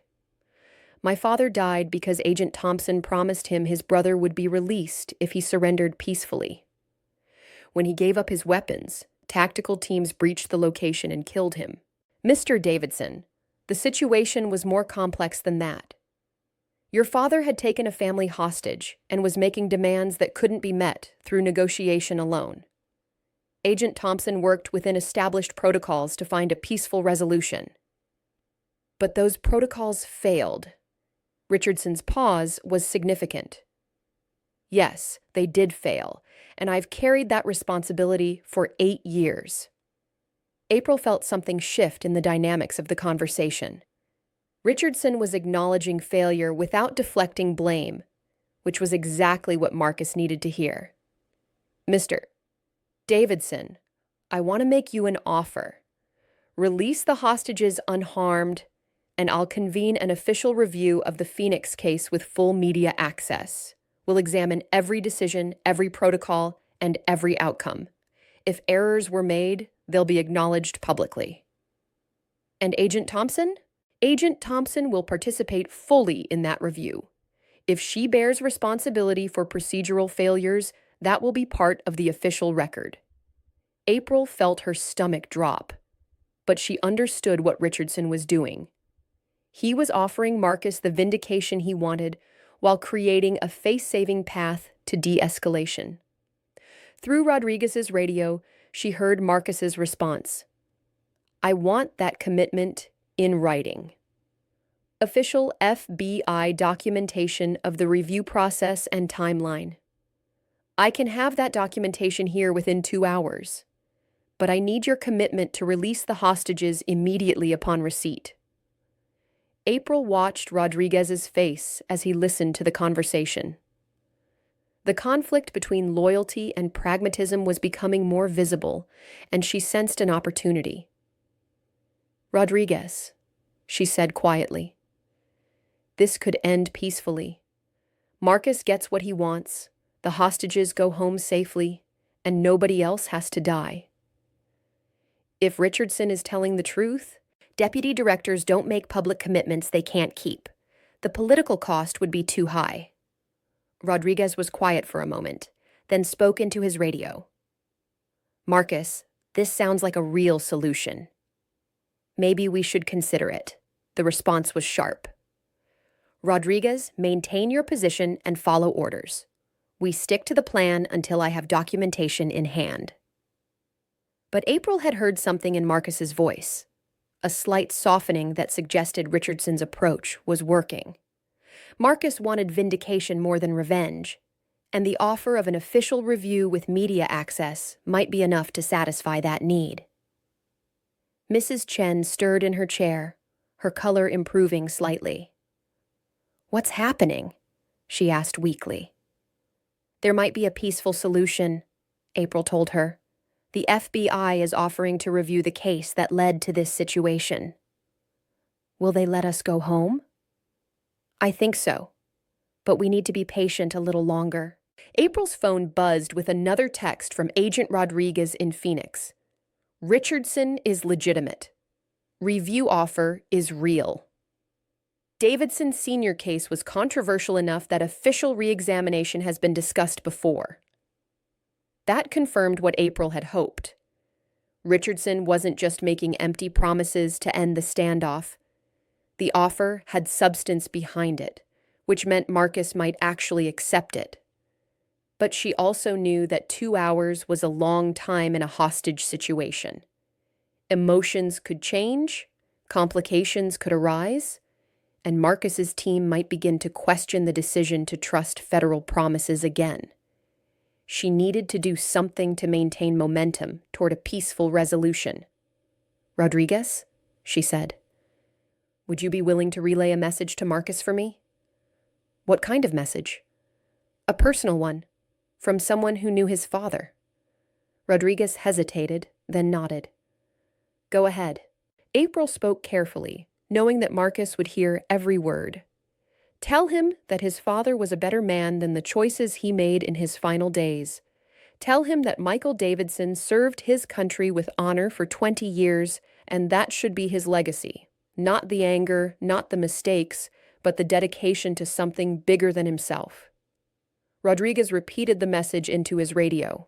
My father died because Agent Thompson promised him his brother would be released if he surrendered peacefully. When he gave up his weapons, tactical teams breached the location and killed him. Mr. Davidson, the situation was more complex than that. Your father had taken a family hostage and was making demands that couldn't be met through negotiation alone. Agent Thompson worked within established protocols to find a peaceful resolution. But those protocols failed. Richardson's pause was significant. Yes, they did fail, and I've carried that responsibility for 8 years. April felt something shift in the dynamics of the conversation. Richardson was acknowledging failure without deflecting blame, which was exactly what Marcus needed to hear. Mr. Davidson, I want to make you an offer. Release the hostages unharmed, and I'll convene an official review of the Phoenix case with full media access. We'll examine every decision, every protocol, and every outcome. If errors were made, they'll be acknowledged publicly. And Agent Thompson? Agent Thompson will participate fully in that review. If she bears responsibility for procedural failures, that will be part of the official record. April felt her stomach drop, but she understood what Richardson was doing. He was offering Marcus the vindication he wanted while creating a face-saving path to de-escalation. Through Rodriguez's radio, she heard Marcus's response. I want that commitment in writing. Official FBI documentation of the review process and timeline. I can have that documentation here within 2 hours, but I need your commitment to release the hostages immediately upon receipt. April watched Rodriguez's face as he listened to the conversation. The conflict between loyalty and pragmatism was becoming more visible, and she sensed an opportunity. Rodriguez, she said quietly. This could end peacefully. Marcus gets what he wants, the hostages go home safely, and nobody else has to die. If Richardson is telling the truth, deputy directors don't make public commitments they can't keep. The political cost would be too high. Rodriguez was quiet for a moment, then spoke into his radio. Marcus, this sounds like a real solution. Maybe we should consider it. The response was sharp. Rodriguez, maintain your position and follow orders. We stick to the plan until I have documentation in hand. But April had heard something in Marcus's voice. A slight softening that suggested Richardson's approach was working. Marcus wanted vindication more than revenge, and the offer of an official review with media access might be enough to satisfy that need. Mrs. Chen stirred in her chair, her color improving slightly. What's happening? She asked weakly. There might be a peaceful solution, April told her. The FBI is offering to review the case that led to this situation. Will they let us go home? I think so, but we need to be patient a little longer. April's phone buzzed with another text from Agent Rodriguez in Phoenix. Richardson is legitimate. Review offer is real. Davidson's senior case was controversial enough that official re-examination has been discussed before. That confirmed what April had hoped. Richardson wasn't just making empty promises to end the standoff. The offer had substance behind it, which meant Marcus might actually accept it. But she also knew that 2 hours was a long time in a hostage situation. Emotions could change, complications could arise, and Marcus's team might begin to question the decision to trust federal promises again. She needed to do something to maintain momentum toward a peaceful resolution. "Rodriguez," she said, "would you be willing to relay a message to Marcus for me?" "What kind of message?" "A personal one, from someone who knew his father." Rodriguez hesitated, then nodded. "Go ahead." April spoke carefully, knowing that Marcus would hear every word. "Tell him that his father was a better man than the choices he made in his final days. Tell him that Michael Davidson served his country with honor for 20 years, and that should be his legacy. Not the anger, not the mistakes, but the dedication to something bigger than himself." Rodriguez repeated the message into his radio.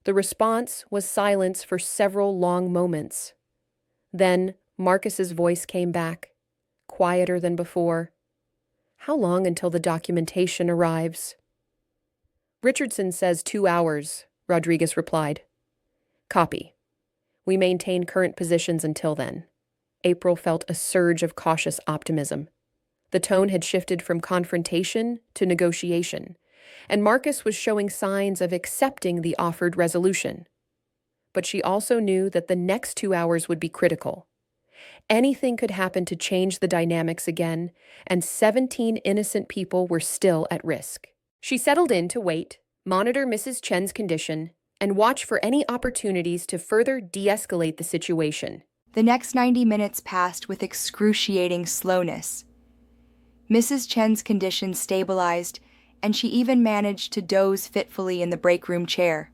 The response was silence for several long moments. Then Marcus's voice came back, quieter than before. "How long until the documentation arrives?" "Richardson says 2 hours," Rodriguez replied. "Copy. We maintain current positions until then." April felt a surge of cautious optimism. The tone had shifted from confrontation to negotiation, and Marcus was showing signs of accepting the offered resolution. But she also knew that the next 2 hours would be critical. Anything could happen to change the dynamics again, and 17 innocent people were still at risk. She settled in to wait, monitor Mrs. Chen's condition, and watch for any opportunities to further de-escalate the situation. The next 90 minutes passed with excruciating slowness. Mrs. Chen's condition stabilized, and she even managed to doze fitfully in the break room chair.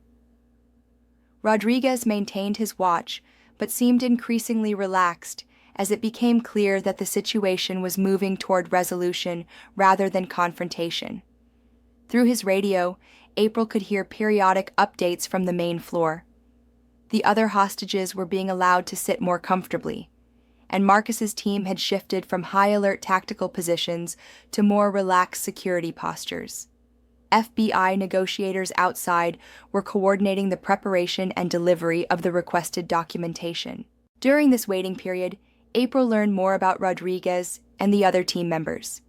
Rodriguez maintained his watch, but seemed increasingly relaxed as it became clear that the situation was moving toward resolution rather than confrontation. Through his radio, April could hear periodic updates from the main floor. The other hostages were being allowed to sit more comfortably, and Marcus's team had shifted from high-alert tactical positions to more relaxed security postures. FBI negotiators outside were coordinating the preparation and delivery of the requested documentation. During this waiting period, April learned more about Rodriguez and the other team members.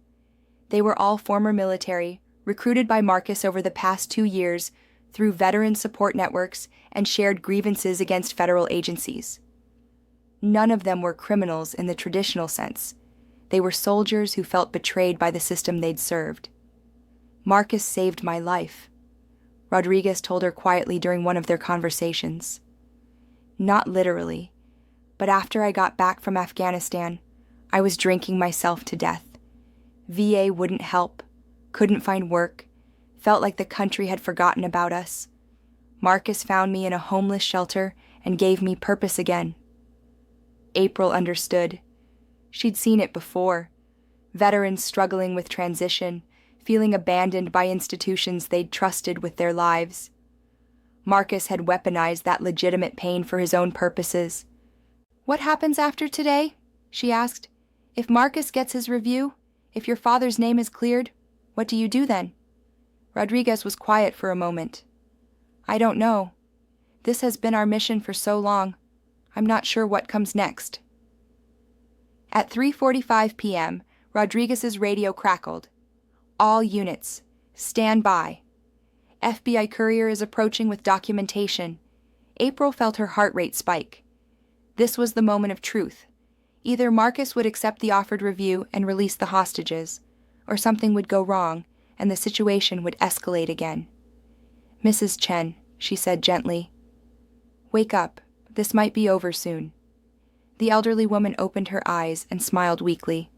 They were all former military, recruited by Marcus over the past 2 years through veteran support networks and shared grievances against federal agencies. None of them were criminals in the traditional sense. They were soldiers who felt betrayed by the system they'd served. "Marcus saved my life," Rodriguez told her quietly during one of their conversations. "Not literally, but after I got back from Afghanistan, I was drinking myself to death. VA wouldn't help, couldn't find work, felt like the country had forgotten about us. Marcus found me in a homeless shelter and gave me purpose again." April understood. She'd seen it before. Veterans struggling with transition, feeling abandoned by institutions they'd trusted with their lives. Marcus had weaponized that legitimate pain for his own purposes. "What happens after today?" she asked. "If Marcus gets his review, if your father's name is cleared, what do you do then?" Rodriguez was quiet for a moment. "I don't know. This has been our mission for so long. I'm not sure what comes next." At 3:45 p.m., Rodriguez's radio crackled. "All units, stand by. FBI courier is approaching with documentation." April felt her heart rate spike. This was the moment of truth. Either Marcus would accept the offered review and release the hostages, or something would go wrong and the situation would escalate again. "Mrs. Chen," she said gently, "wake up. This might be over soon." The elderly woman opened her eyes and smiled weakly.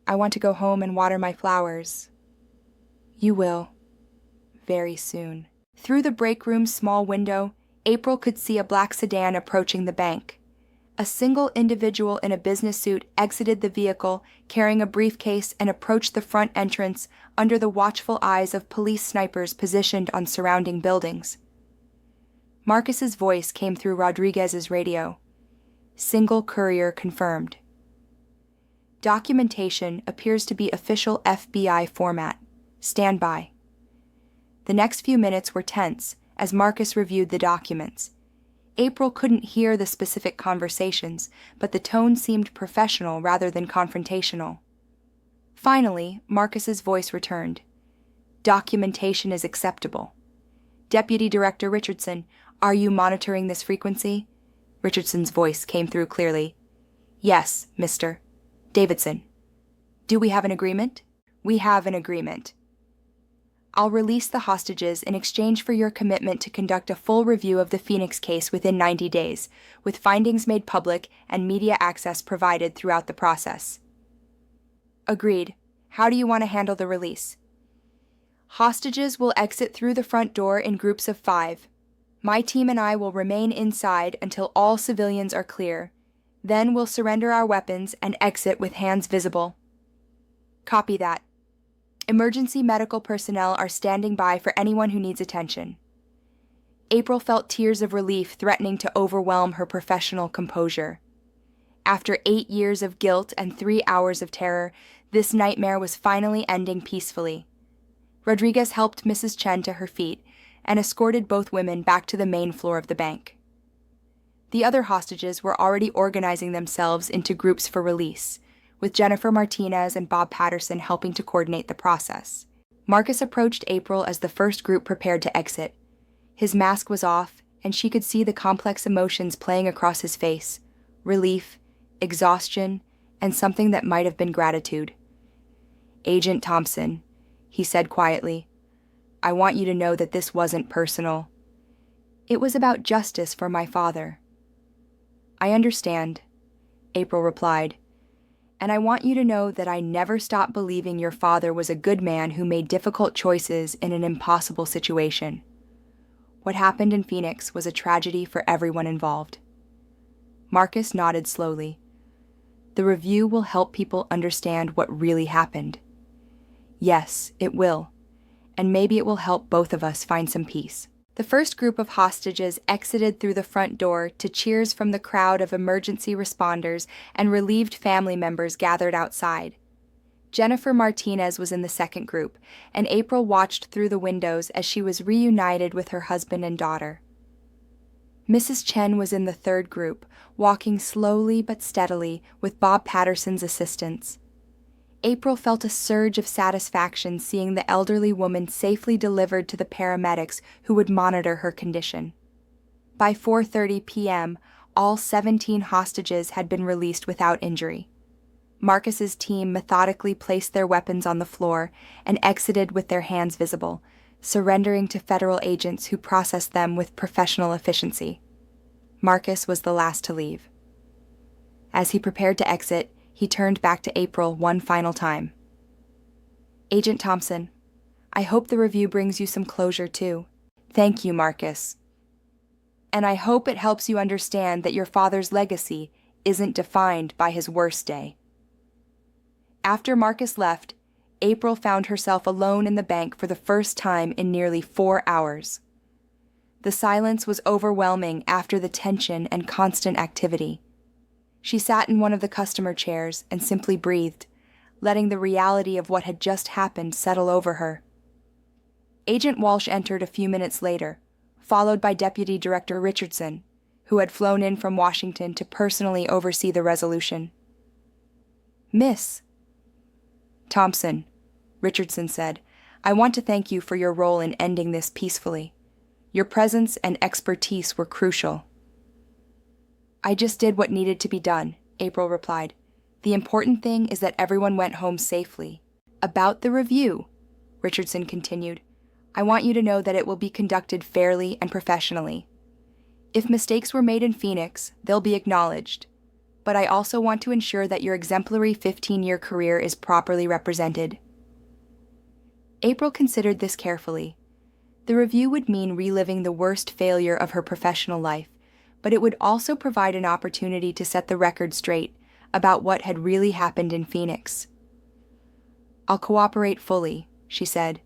"I want to go home and water my flowers." "You will. Very soon." Through the break room's small window, April could see a black sedan approaching the bank. A single individual in a business suit exited the vehicle carrying a briefcase and approached the front entrance under the watchful eyes of police snipers positioned on surrounding buildings. Marcus's voice came through Rodriguez's radio. Single courier confirmed. Documentation appears to be official FBI format. Stand by. The next few minutes were tense as Marcus reviewed the documents. April couldn't hear the specific conversations, but the tone seemed professional rather than confrontational. Finally, Marcus's voice returned. Documentation is acceptable. Deputy Director Richardson, are you monitoring this frequency? Richardson's voice came through clearly. Yes, Mr. Davidson. Do we have an agreement? We have an agreement. I'll release the hostages in exchange for your commitment to conduct a full review of the Phoenix case within 90 days, with findings made public and media access provided throughout the process. Agreed. How do you want to handle the release? Hostages will exit through the front door in groups of 5. My team and I will remain inside until all civilians are clear. Then we'll surrender our weapons and exit with hands visible. Copy that. Emergency medical personnel are standing by for anyone who needs attention. April felt tears of relief threatening to overwhelm her professional composure. After 8 years of guilt and 3 hours of terror, this nightmare was finally ending peacefully. Rodriguez helped Mrs. Chen to her feet and escorted both women back to the main floor of the bank. The other hostages were already organizing themselves into groups for release, with Jennifer Martinez and Bob Patterson helping to coordinate the process. Marcus approached April as the first group prepared to exit. His mask was off, and she could see the complex emotions playing across his face: relief, exhaustion, and something that might have been gratitude. Agent Thompson, he said quietly, I want you to know that this wasn't personal. It was about justice for my father. I understand, April replied. And I want you to know that I never stopped believing your father was a good man who made difficult choices in an impossible situation. What happened in Phoenix was a tragedy for everyone involved. Marcus nodded slowly. The review will help people understand what really happened. Yes, it will, and maybe it will help both of us find some peace. The first group of hostages exited through the front door to cheers from the crowd of emergency responders and relieved family members gathered outside. Jennifer Martinez was in the second group, and April watched through the windows as she was reunited with her husband and daughter. Mrs. Chen was in the third group, walking slowly but steadily with Bob Patterson's assistance. April felt a surge of satisfaction seeing the elderly woman safely delivered to the paramedics who would monitor her condition. By 4:30 p.m., all 17 hostages had been released without injury. Marcus's team methodically placed their weapons on the floor and exited with their hands visible, surrendering to federal agents who processed them with professional efficiency. Marcus was the last to leave. As he prepared to exit, he turned back to April one final time. Agent Thompson, I hope the review brings you some closure too. Thank you, Marcus. And I hope it helps you understand that your father's legacy isn't defined by his worst day. After Marcus left, April found herself alone in the bank for the first time in nearly 4 hours. The silence was overwhelming after the tension and constant activity. She sat in one of the customer chairs and simply breathed, letting the reality of what had just happened settle over her. Agent Walsh entered a few minutes later, followed by Deputy Director Richardson, who had flown in from Washington to personally oversee the resolution. Miss Thompson, Richardson said, I want to thank you for your role in ending this peacefully. Your presence and expertise were crucial. I just did what needed to be done, April replied. The important thing is that everyone went home safely. About the review, Richardson continued, I want you to know that it will be conducted fairly and professionally. If mistakes were made in Phoenix, they'll be acknowledged. But I also want to ensure that your exemplary 15-year career is properly represented. April considered this carefully. The review would mean reliving the worst failure of her professional life, but it would also provide an opportunity to set the record straight about what had really happened in Phoenix. "I'll cooperate fully," she said.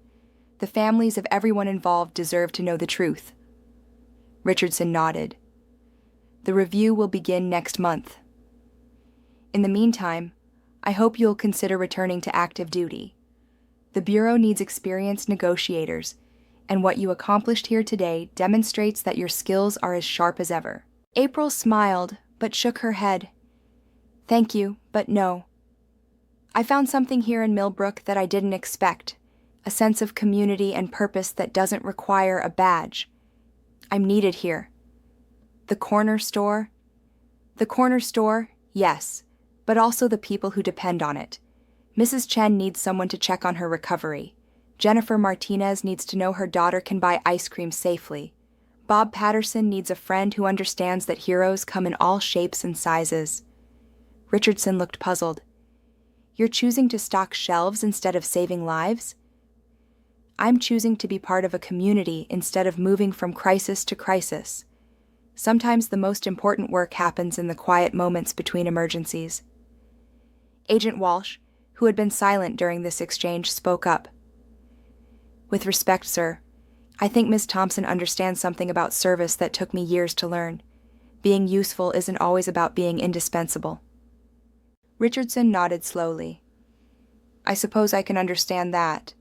"The families of everyone involved deserve to know the truth." Richardson nodded. "The review will begin next month. In the meantime, I hope you'll consider returning to active duty. The Bureau needs experienced negotiators, and what you accomplished here today demonstrates that your skills are as sharp as ever." April smiled, but shook her head. "Thank you, but no. I found something here in Millbrook that I didn't expect, a sense of community and purpose that doesn't require a badge. I'm needed here." The corner store? The corner store, yes, but also the people who depend on it. Mrs. Chen needs someone to check on her recovery. Jennifer Martinez needs to know her daughter can buy ice cream safely. Bob Patterson needs a friend who understands that heroes come in all shapes and sizes. Richardson looked puzzled. "You're choosing to stock shelves instead of saving lives?" "I'm choosing to be part of a community instead of moving from crisis to crisis. Sometimes the most important work happens in the quiet moments between emergencies." Agent Walsh, who had been silent during this exchange, spoke up. "With respect, sir, I think Miss Thompson understands something about service that took me years to learn. Being useful isn't always about being indispensable." Richardson nodded slowly. "I suppose I can understand that,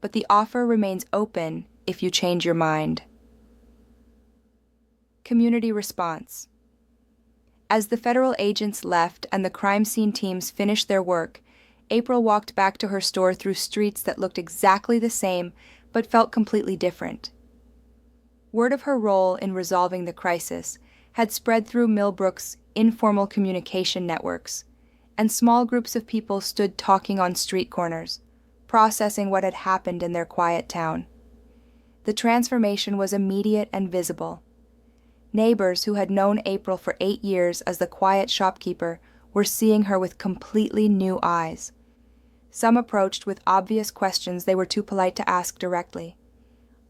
but the offer remains open if you change your mind." Community response. As the federal agents left and the crime scene teams finished their work, April walked back to her store through streets that looked exactly the same but felt completely different. Word of her role in resolving the crisis had spread through Millbrook's informal communication networks, and small groups of people stood talking on street corners, processing what had happened in their quiet town. The transformation was immediate and visible. Neighbors who had known April for 8 years as the quiet shopkeeper were seeing her with completely new eyes. Some approached with obvious questions they were too polite to ask directly.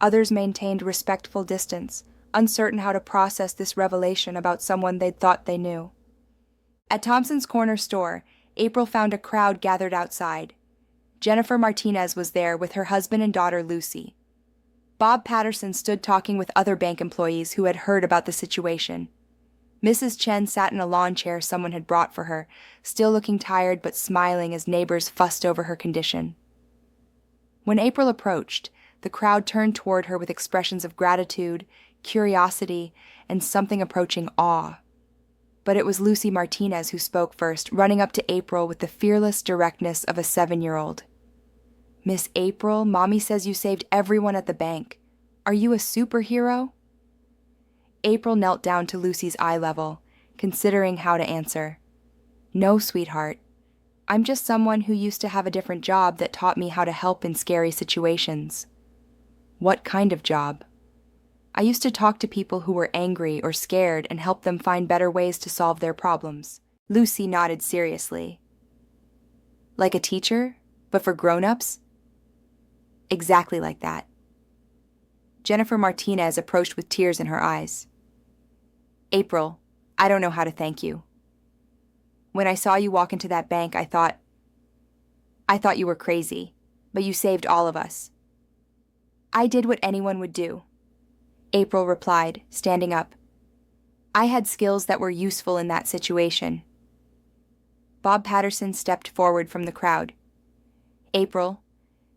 Others maintained respectful distance, uncertain how to process this revelation about someone they'd thought they knew. At Thompson's corner store, April found a crowd gathered outside. Jennifer Martinez was there with her husband and daughter Lucy. Bob Patterson stood talking with other bank employees who had heard about the situation. Mrs. Chen sat in a lawn chair someone had brought for her, still looking tired but smiling as neighbors fussed over her condition. When April approached, the crowd turned toward her with expressions of gratitude, curiosity, and something approaching awe. But it was Lucy Martinez who spoke first, running up to April with the fearless directness of a 7-year-old. "Miss April, Mommy says you saved everyone at the bank. Are you a superhero?" April knelt down to Lucy's eye level, considering how to answer. "No, sweetheart. I'm just someone who used to have a different job that taught me how to help in scary situations." "What kind of job?" "I used to talk to people who were angry or scared and help them find better ways to solve their problems." Lucy nodded seriously. "Like a teacher, but for grown-ups?" "Exactly like that." Jennifer Martinez approached with tears in her eyes. "April, I don't know how to thank you. When I saw you walk into that bank, I thought you were crazy, but you saved all of us." "I did what anyone would do," April replied, standing up. "I had skills that were useful in that situation." Bob Patterson stepped forward from the crowd. "April,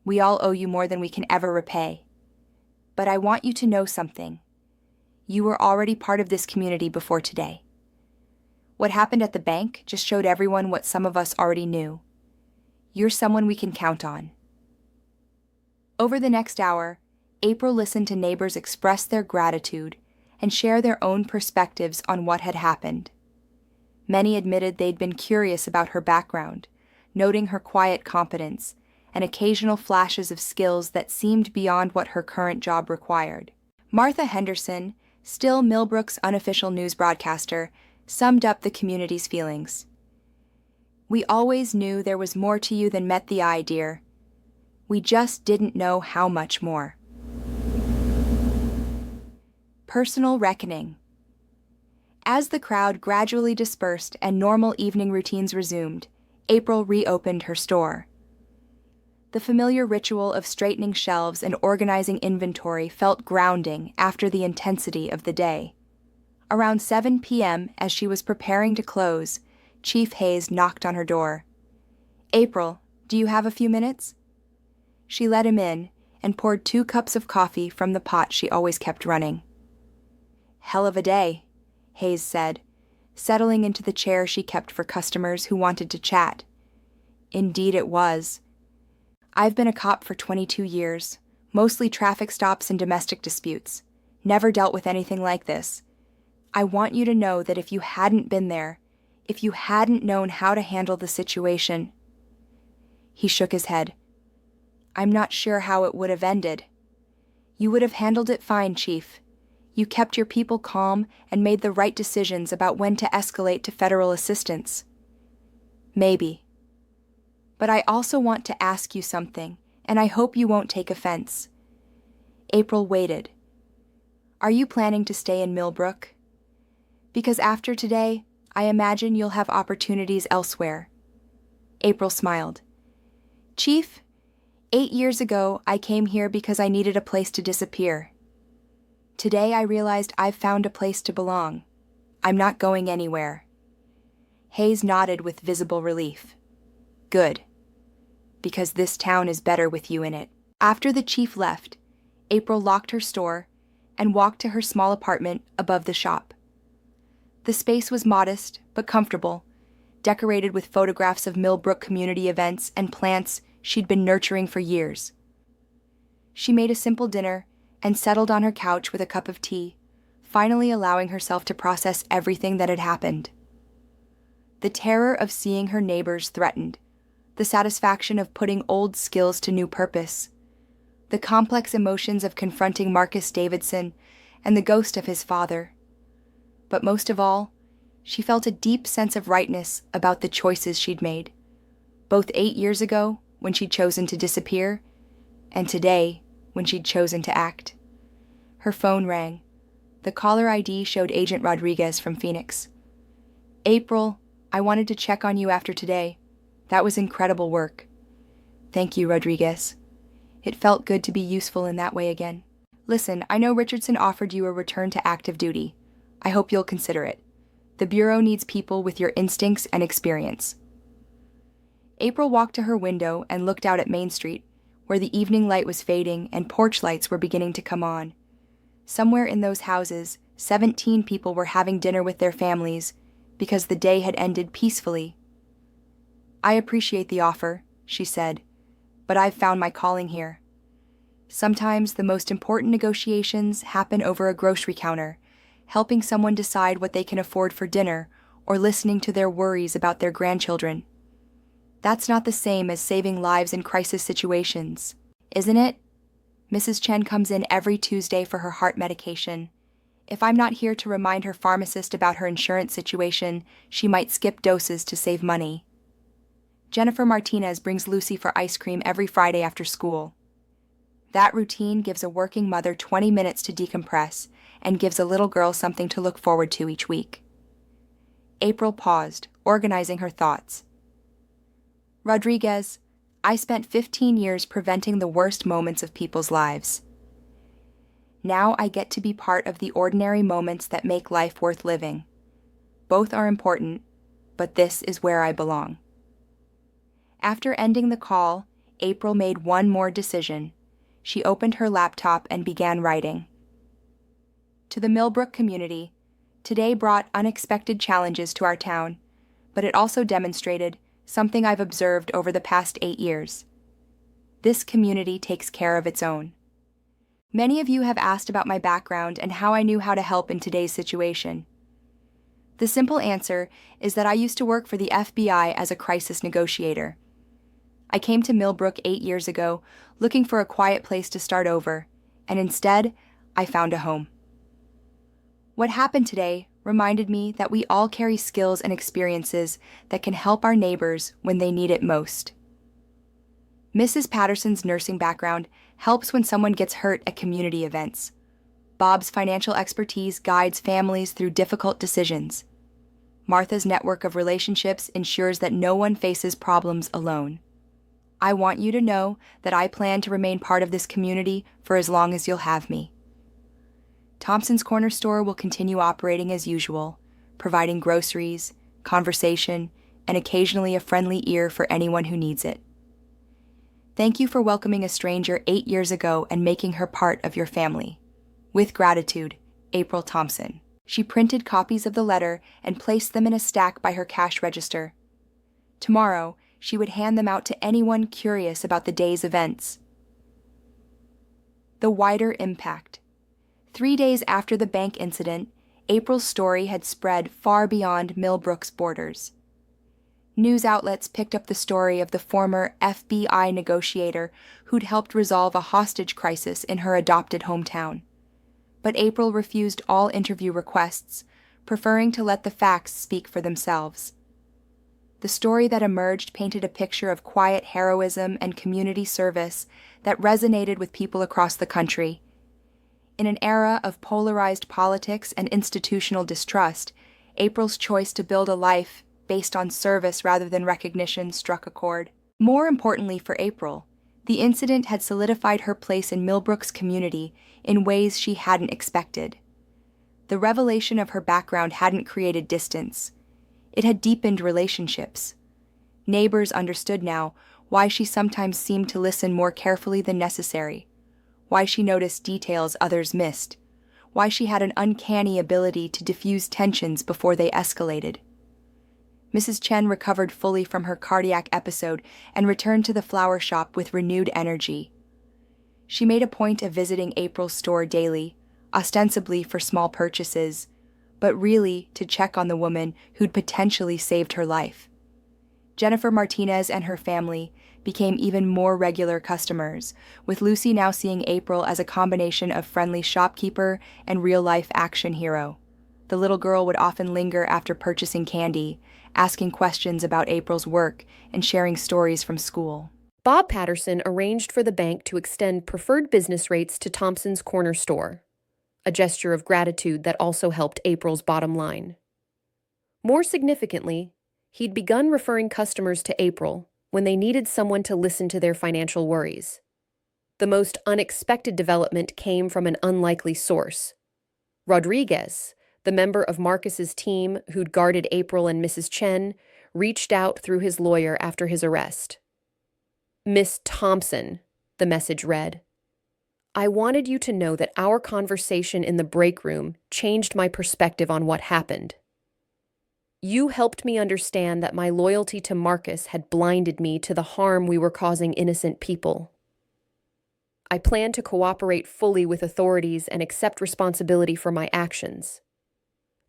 we all owe you more than we can ever repay. But I want you to know something. You were already part of this community before today. What happened at the bank just showed everyone what some of us already knew. You're someone we can count on." Over the next hour, April listened to neighbors express their gratitude and share their own perspectives on what had happened. Many admitted they'd been curious about her background, noting her quiet competence and occasional flashes of skills that seemed beyond what her current job required. Martha Henderson, still Millbrook's unofficial news broadcaster, summed up the community's feelings. "We always knew there was more to you than met the eye, dear. We just didn't know how much more." Personal reckoning. As the crowd gradually dispersed and normal evening routines resumed, April reopened her store. The familiar ritual of straightening shelves and organizing inventory felt grounding after the intensity of the day. Around 7 p.m., as she was preparing to close, Chief Hayes knocked on her door. "April, do you have a few minutes?" She let him in and poured 2 cups of coffee from the pot she always kept running. "Hell of a day," Hayes said, settling into the chair she kept for customers who wanted to chat. "Indeed it was. I've been a cop for 22 years, mostly traffic stops and domestic disputes. Never dealt with anything like this. I want you to know that if you hadn't been there, if you hadn't known how to handle the situation—" He shook his head. "I'm not sure how it would have ended." "You would have handled it fine, Chief. You kept your people calm and made the right decisions about when to escalate to federal assistance." "Maybe. But I also want to ask you something, and I hope you won't take offense." April waited. "Are you planning to stay in Millbrook? Because after today, I imagine you'll have opportunities elsewhere." April smiled. "Chief, 8 years ago, I came here because I needed a place to disappear. Today I realized I've found a place to belong. I'm not going anywhere." Hayes nodded with visible relief. "Good. Because this town is better with you in it." After the chief left, April locked her store and walked to her small apartment above the shop. The space was modest but comfortable, decorated with photographs of Millbrook community events and plants she'd been nurturing for years. She made a simple dinner and settled on her couch with a cup of tea, finally allowing herself to process everything that had happened. The terror of seeing her neighbors threatened, the satisfaction of putting old skills to new purpose, the complex emotions of confronting Marcus Davidson and the ghost of his father. But most of all, she felt a deep sense of rightness about the choices she'd made, both 8 years ago when she'd chosen to disappear, and today when she'd chosen to act. Her phone rang. The caller ID showed Agent Rodriguez from Phoenix. "April, I wanted to check on you after today. That was incredible work." "Thank you, Rodriguez. It felt good to be useful in that way again. Listen, I know Richardson offered you a return to active duty. I hope you'll consider it. The Bureau needs people with your instincts and experience." April walked to her window and looked out at Main Street, where the evening light was fading and porch lights were beginning to come on. Somewhere in those houses, 17 people were having dinner with their families because the day had ended peacefully. "I appreciate the offer," she said, "but I've found my calling here. Sometimes the most important negotiations happen over a grocery counter, helping someone decide what they can afford for dinner or listening to their worries about their grandchildren. That's not the same as saving lives in crisis situations, isn't it? Mrs. Chen comes in every Tuesday for her heart medication. If I'm not here to remind her pharmacist about her insurance situation, she might skip doses to save money. Jennifer Martinez brings Lucy for ice cream every Friday after school. That routine gives a working mother 20 minutes to decompress and gives a little girl something to look forward to each week." April paused, organizing her thoughts. "Rodriguez, I spent 15 years preventing the worst moments of people's lives. Now I get to be part of the ordinary moments that make life worth living. Both are important, but this is where I belong." After ending the call, April made one more decision. She opened her laptop and began writing. To the Millbrook community, today brought unexpected challenges to our town, but it also demonstrated something I've observed over the past 8 years. This community takes care of its own. Many of you have asked about my background and how I knew how to help in today's situation. The simple answer is that I used to work for the FBI as a crisis negotiator. I came to Millbrook 8 years ago looking for a quiet place to start over, and instead, I found a home. What happened today reminded me that we all carry skills and experiences that can help our neighbors when they need it most. Mrs. Patterson's nursing background helps when someone gets hurt at community events. Bob's financial expertise guides families through difficult decisions. Martha's network of relationships ensures that no one faces problems alone. I want you to know that I plan to remain part of this community for as long as you'll have me. Thompson's Corner Store will continue operating as usual, providing groceries, conversation, and occasionally a friendly ear for anyone who needs it. Thank you for welcoming a stranger 8 years ago and making her part of your family. With gratitude, April Thompson. She printed copies of the letter and placed them in a stack by her cash register. Tomorrow, she would hand them out to anyone curious about the day's events. The wider impact. 3 days after the bank incident, April's story had spread far beyond Millbrook's borders. News outlets picked up the story of the former FBI negotiator who'd helped resolve a hostage crisis in her adopted hometown. But April refused all interview requests, preferring to let the facts speak for themselves. The story that emerged painted a picture of quiet heroism and community service that resonated with people across the country. In an era of polarized politics and institutional distrust, April's choice to build a life based on service rather than recognition struck a chord. More importantly for April, the incident had solidified her place in Millbrook's community in ways she hadn't expected. The revelation of her background hadn't created distance. It had deepened relationships. Neighbors understood now why she sometimes seemed to listen more carefully than necessary, why she noticed details others missed, why she had an uncanny ability to diffuse tensions before they escalated. Mrs. Chen recovered fully from her cardiac episode and returned to the flower shop with renewed energy. She made a point of visiting April's store daily, ostensibly for small purchases, but really to check on the woman who'd potentially saved her life. Jennifer Martinez and her family became even more regular customers, with Lucy now seeing April as a combination of friendly shopkeeper and real-life action hero. The little girl would often linger after purchasing candy, asking questions about April's work and sharing stories from school. Bob Patterson arranged for the bank to extend preferred business rates to Thompson's Corner Store, a gesture of gratitude that also helped April's bottom line. More significantly, he'd begun referring customers to April when they needed someone to listen to their financial worries. The most unexpected development came from an unlikely source. Rodriguez, the member of Marcus's team who'd guarded April and Mrs. Chen, reached out through his lawyer after his arrest. "Miss Thompson," the message read, "I wanted you to know that our conversation in the break room changed my perspective on what happened. You helped me understand that my loyalty to Marcus had blinded me to the harm we were causing innocent people. I plan to cooperate fully with authorities and accept responsibility for my actions.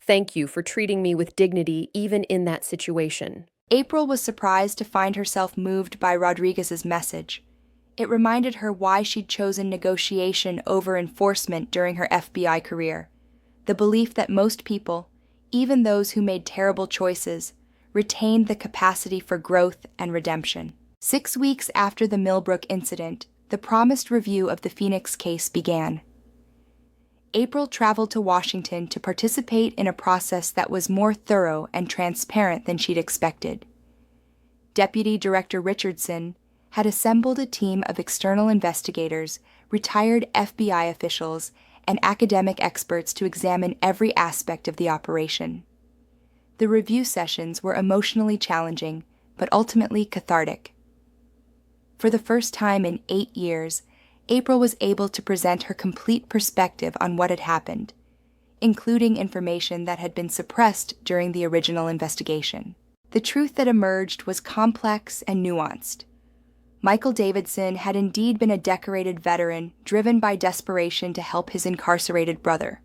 Thank you for treating me with dignity even in that situation." April was surprised to find herself moved by Rodriguez's message. It reminded her why she'd chosen negotiation over enforcement during her FBI career. The belief that most people, even those who made terrible choices, retained the capacity for growth and redemption. 6 weeks after the Millbrook incident, the promised review of the Phoenix case began. April traveled to Washington to participate in a process that was more thorough and transparent than she'd expected. Deputy Director Richardson had assembled a team of external investigators, retired FBI officials, and academic experts to examine every aspect of the operation. The review sessions were emotionally challenging, but ultimately cathartic. For the first time in 8 years, April was able to present her complete perspective on what had happened, including information that had been suppressed during the original investigation. The truth that emerged was complex and nuanced. Michael Davidson had indeed been a decorated veteran driven by desperation to help his incarcerated brother.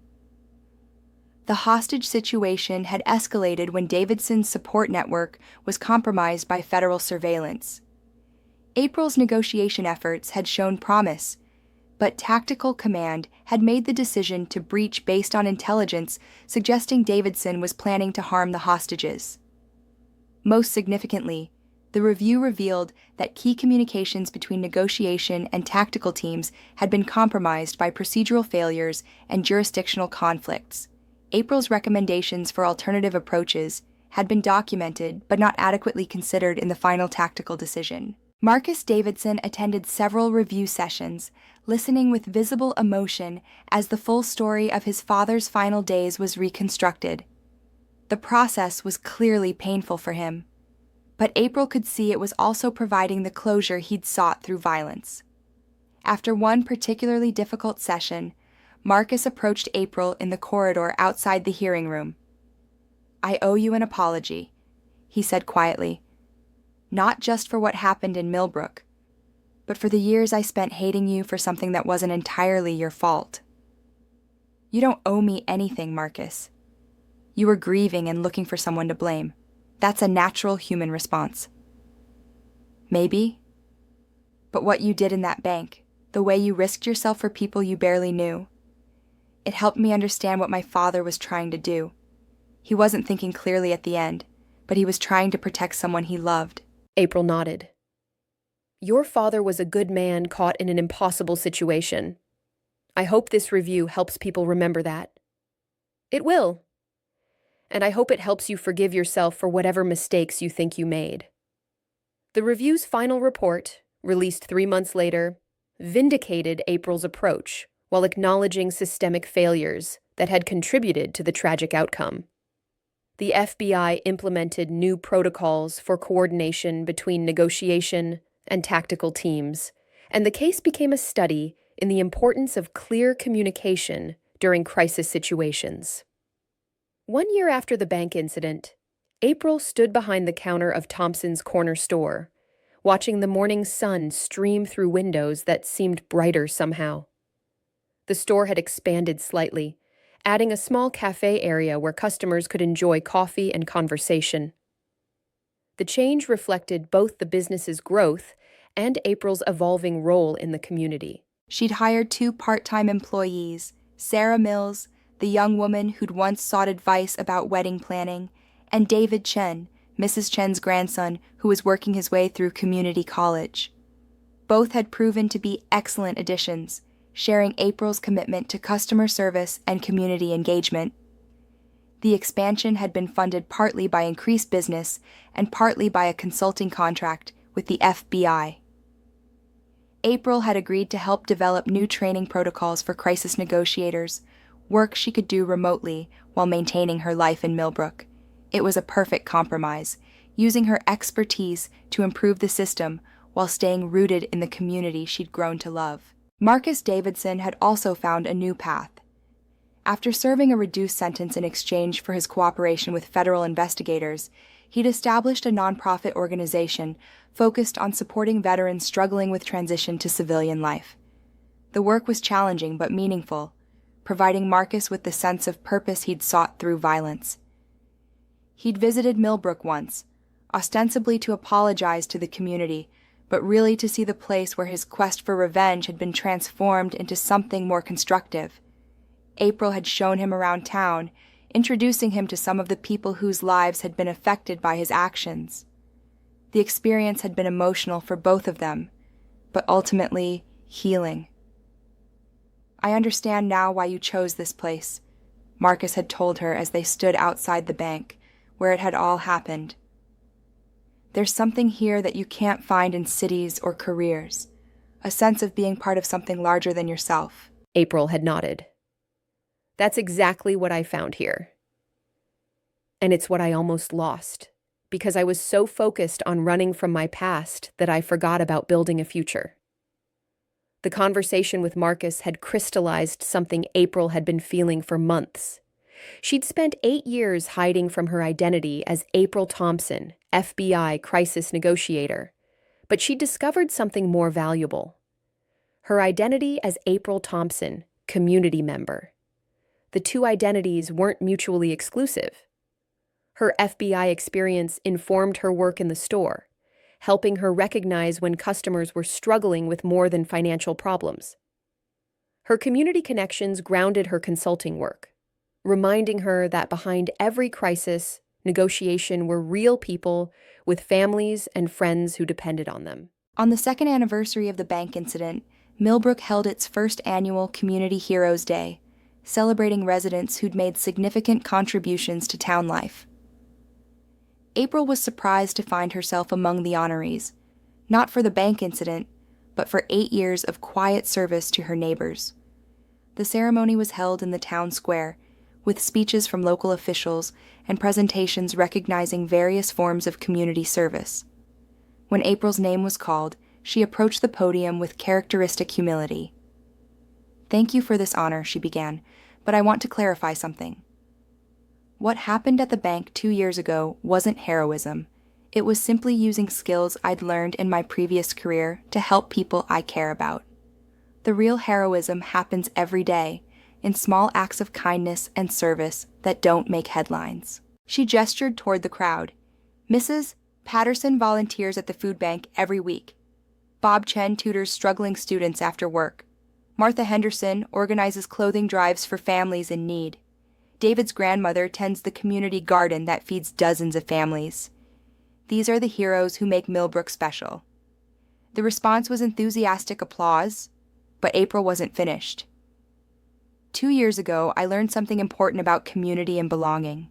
The hostage situation had escalated when Davidson's support network was compromised by federal surveillance. April's negotiation efforts had shown promise, but tactical command had made the decision to breach based on intelligence suggesting Davidson was planning to harm the hostages. Most significantly, The review revealed that key communications between negotiation and tactical teams had been compromised by procedural failures and jurisdictional conflicts. April's recommendations for alternative approaches had been documented but not adequately considered in the final tactical decision. Marcus Davidson attended several review sessions, listening with visible emotion as the full story of his father's final days was reconstructed. The process was clearly painful for him, but April could see it was also providing the closure he'd sought through violence. After one particularly difficult session, Marcus approached April in the corridor outside the hearing room. "I owe you an apology," he said quietly. "Not just for what happened in Millbrook, but for the years I spent hating you for something that wasn't entirely your fault." "You don't owe me anything, Marcus. You were grieving and looking for someone to blame. That's a natural human response." "Maybe. But what you did in that bank, the way you risked yourself for people you barely knew, it helped me understand what my father was trying to do. He wasn't thinking clearly at the end, but he was trying to protect someone he loved." April nodded. "Your father was a good man caught in an impossible situation. I hope this review helps people remember that. It will. And I hope it helps you forgive yourself for whatever mistakes you think you made." The review's final report, released 3 months later, vindicated April's approach while acknowledging systemic failures that had contributed to the tragic outcome. The FBI implemented new protocols for coordination between negotiation and tactical teams, and the case became a study in the importance of clear communication during crisis situations. 1 year after the bank incident, April stood behind the counter of Thompson's corner store, watching the morning sun stream through windows that seemed brighter somehow. The store had expanded slightly, adding a small cafe area where customers could enjoy coffee and conversation. The change reflected both the business's growth and April's evolving role in the community. She'd hired 2 part-time employees, Sarah Mills, the young woman who'd once sought advice about wedding planning, and David Chen, Mrs. Chen's grandson, who was working his way through community college. Both had proven to be excellent additions, sharing April's commitment to customer service and community engagement. The expansion had been funded partly by increased business and partly by a consulting contract with the FBI. April had agreed to help develop new training protocols for crisis negotiators, work she could do remotely while maintaining her life in Millbrook. It was a perfect compromise, using her expertise to improve the system while staying rooted in the community she'd grown to love. Marcus Davidson had also found a new path. After serving a reduced sentence in exchange for his cooperation with federal investigators, he'd established a nonprofit organization focused on supporting veterans struggling with transition to civilian life. The work was challenging but meaningful, providing Marcus with the sense of purpose he'd sought through violence. He'd visited Millbrook once, ostensibly to apologize to the community, but really to see the place where his quest for revenge had been transformed into something more constructive. April had shown him around town, introducing him to some of the people whose lives had been affected by his actions. The experience had been emotional for both of them, but ultimately healing. "I understand now why you chose this place," Marcus had told her as they stood outside the bank, where it had all happened. "There's something here that you can't find in cities or careers, a sense of being part of something larger than yourself." April had nodded. "That's exactly what I found here. And it's what I almost lost, because I was so focused on running from my past that I forgot about building a future." The conversation with Marcus had crystallized something April had been feeling for months. She'd spent 8 years hiding from her identity as April Thompson, FBI crisis negotiator, but she discovered something more valuable: her identity as April Thompson, community member. The two identities weren't mutually exclusive. Her FBI experience informed her work in the store, helping her recognize when customers were struggling with more than financial problems. Her community connections grounded her consulting work, reminding her that behind every crisis negotiation were real people with families and friends who depended on them. On the second anniversary of the bank incident, Millbrook held its first annual Community Heroes Day, celebrating residents who'd made significant contributions to town life. April was surprised to find herself among the honorees, not for the bank incident, but for 8 years of quiet service to her neighbors. The ceremony was held in the town square, with speeches from local officials and presentations recognizing various forms of community service. When April's name was called, she approached the podium with characteristic humility. "Thank you for this honor," she began, "but I want to clarify something. What happened at the bank 2 years ago wasn't heroism. It was simply using skills I'd learned in my previous career to help people I care about. The real heroism happens every day, in small acts of kindness and service that don't make headlines." She gestured toward the crowd. "Mrs. Patterson volunteers at the food bank every week. Bob Chen tutors struggling students after work. Martha Henderson organizes clothing drives for families in need. David's grandmother tends the community garden that feeds dozens of families. These are the heroes who make Millbrook special." The response was enthusiastic applause, but April wasn't finished. "2 years ago, I learned something important about community and belonging.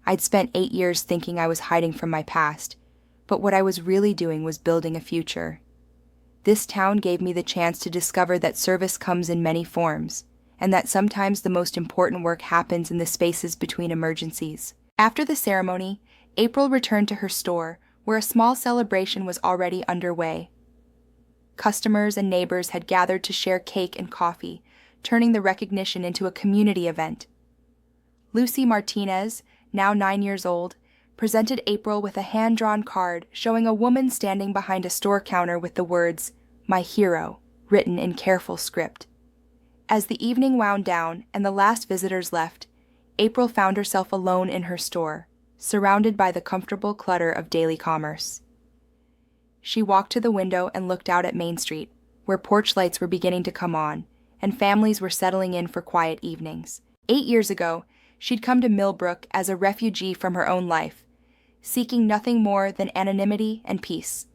I'd spent 8 years thinking I was hiding from my past, but what I was really doing was building a future. This town gave me the chance to discover that service comes in many forms, and that sometimes the most important work happens in the spaces between emergencies." After the ceremony, April returned to her store, where a small celebration was already underway. Customers and neighbors had gathered to share cake and coffee, turning the recognition into a community event. Lucy Martinez, now 9 years old, presented April with a hand-drawn card showing a woman standing behind a store counter with the words, "My hero," written in careful script. As the evening wound down and the last visitors left, April found herself alone in her store, surrounded by the comfortable clutter of daily commerce. She walked to the window and looked out at Main Street, where porch lights were beginning to come on, and families were settling in for quiet evenings. 8 years ago, she'd come to Millbrook as a refugee from her own life, seeking nothing more than anonymity and peace.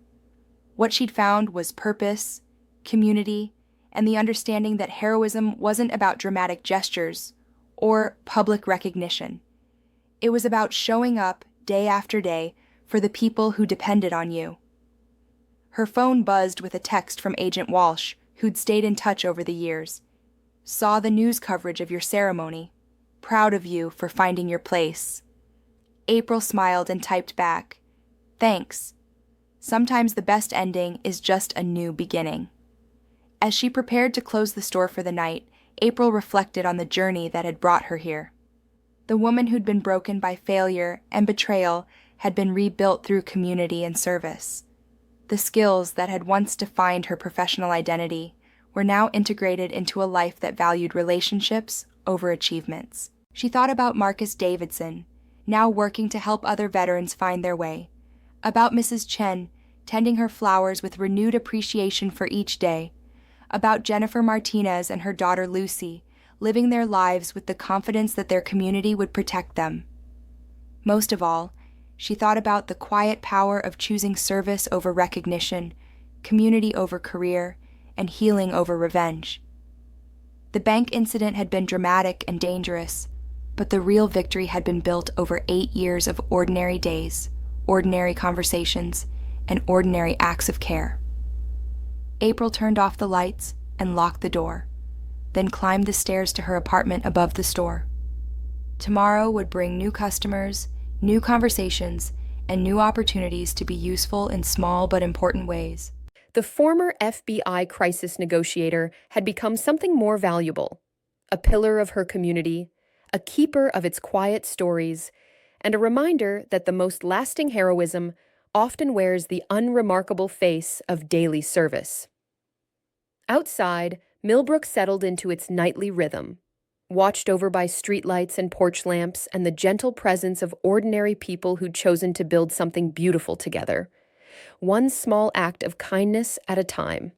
What she'd found was purpose, community, and the understanding that heroism wasn't about dramatic gestures or public recognition. It was about showing up day after day for the people who depended on you. Her phone buzzed with a text from Agent Walsh, who'd stayed in touch over the years. "Saw the news coverage of your ceremony. Proud of you for finding your place." April smiled and typed back, "Thanks. Sometimes the best ending is just a new beginning." As she prepared to close the store for the night, April reflected on the journey that had brought her here. The woman who'd been broken by failure and betrayal had been rebuilt through community and service. The skills that had once defined her professional identity were now integrated into a life that valued relationships over achievements. She thought about Marcus Davidson, now working to help other veterans find their way, about Mrs. Chen, tending her flowers with renewed appreciation for each day, about Jennifer Martinez and her daughter Lucy, living their lives with the confidence that their community would protect them. Most of all, she thought about the quiet power of choosing service over recognition, community over career, and healing over revenge. The bank incident had been dramatic and dangerous, but the real victory had been built over 8 years of ordinary days, ordinary conversations, and ordinary acts of care. April turned off the lights and locked the door, then climbed the stairs to her apartment above the store. Tomorrow would bring new customers, new conversations, and new opportunities to be useful in small but important ways. The former FBI crisis negotiator had become something more valuable, a pillar of her community, a keeper of its quiet stories, and a reminder that the most lasting heroism often wears the unremarkable face of daily service. Outside, Millbrook settled into its nightly rhythm, watched over by streetlights and porch lamps and the gentle presence of ordinary people who'd chosen to build something beautiful together, one small act of kindness at a time.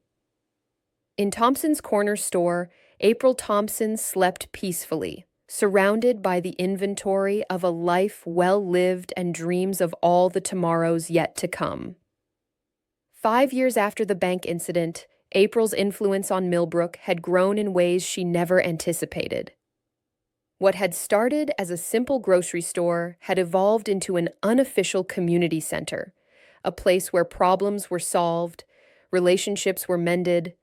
In Thompson's corner store, April Thompson slept peacefully, surrounded by the inventory of a life well lived and dreams of all the tomorrows yet to come. 5 years after the bank incident, April's influence on Millbrook had grown in ways she never anticipated. What had started as a simple grocery store had evolved into an unofficial community center, a place where problems were solved, relationships were mended,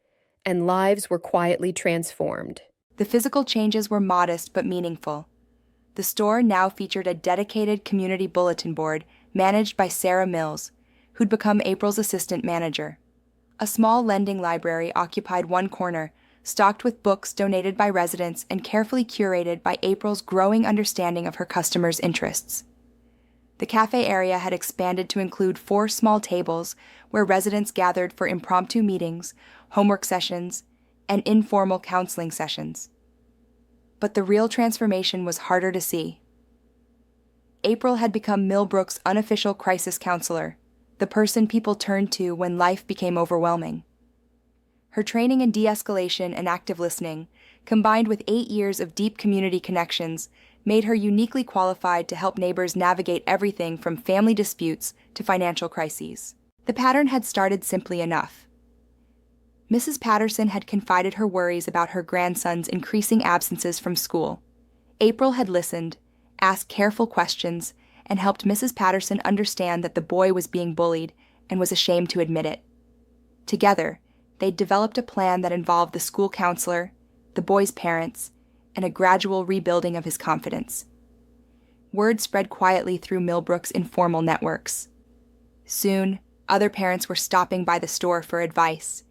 and lives were quietly transformed. The physical changes were modest but meaningful. The store now featured a dedicated community bulletin board managed by Sarah Mills, who'd become April's assistant manager. A small lending library occupied one corner, stocked with books donated by residents and carefully curated by April's growing understanding of her customers' interests. The cafe area had expanded to include 4 small tables where residents gathered for impromptu meetings, homework sessions, and informal counseling sessions. But the real transformation was harder to see. April had become Millbrook's unofficial crisis counselor, the person people turned to when life became overwhelming. Her training in de-escalation and active listening, combined with 8 years of deep community connections, made her uniquely qualified to help neighbors navigate everything from family disputes to financial crises. The pattern had started simply enough. Mrs. Patterson had confided her worries about her grandson's increasing absences from school. April had listened, asked careful questions, and helped Mrs. Patterson understand that the boy was being bullied and was ashamed to admit it. Together, they'd developed a plan that involved the school counselor, the boy's parents, and a gradual rebuilding of his confidence. Word spread quietly through Millbrook's informal networks. Soon, other parents were stopping by the store for advice.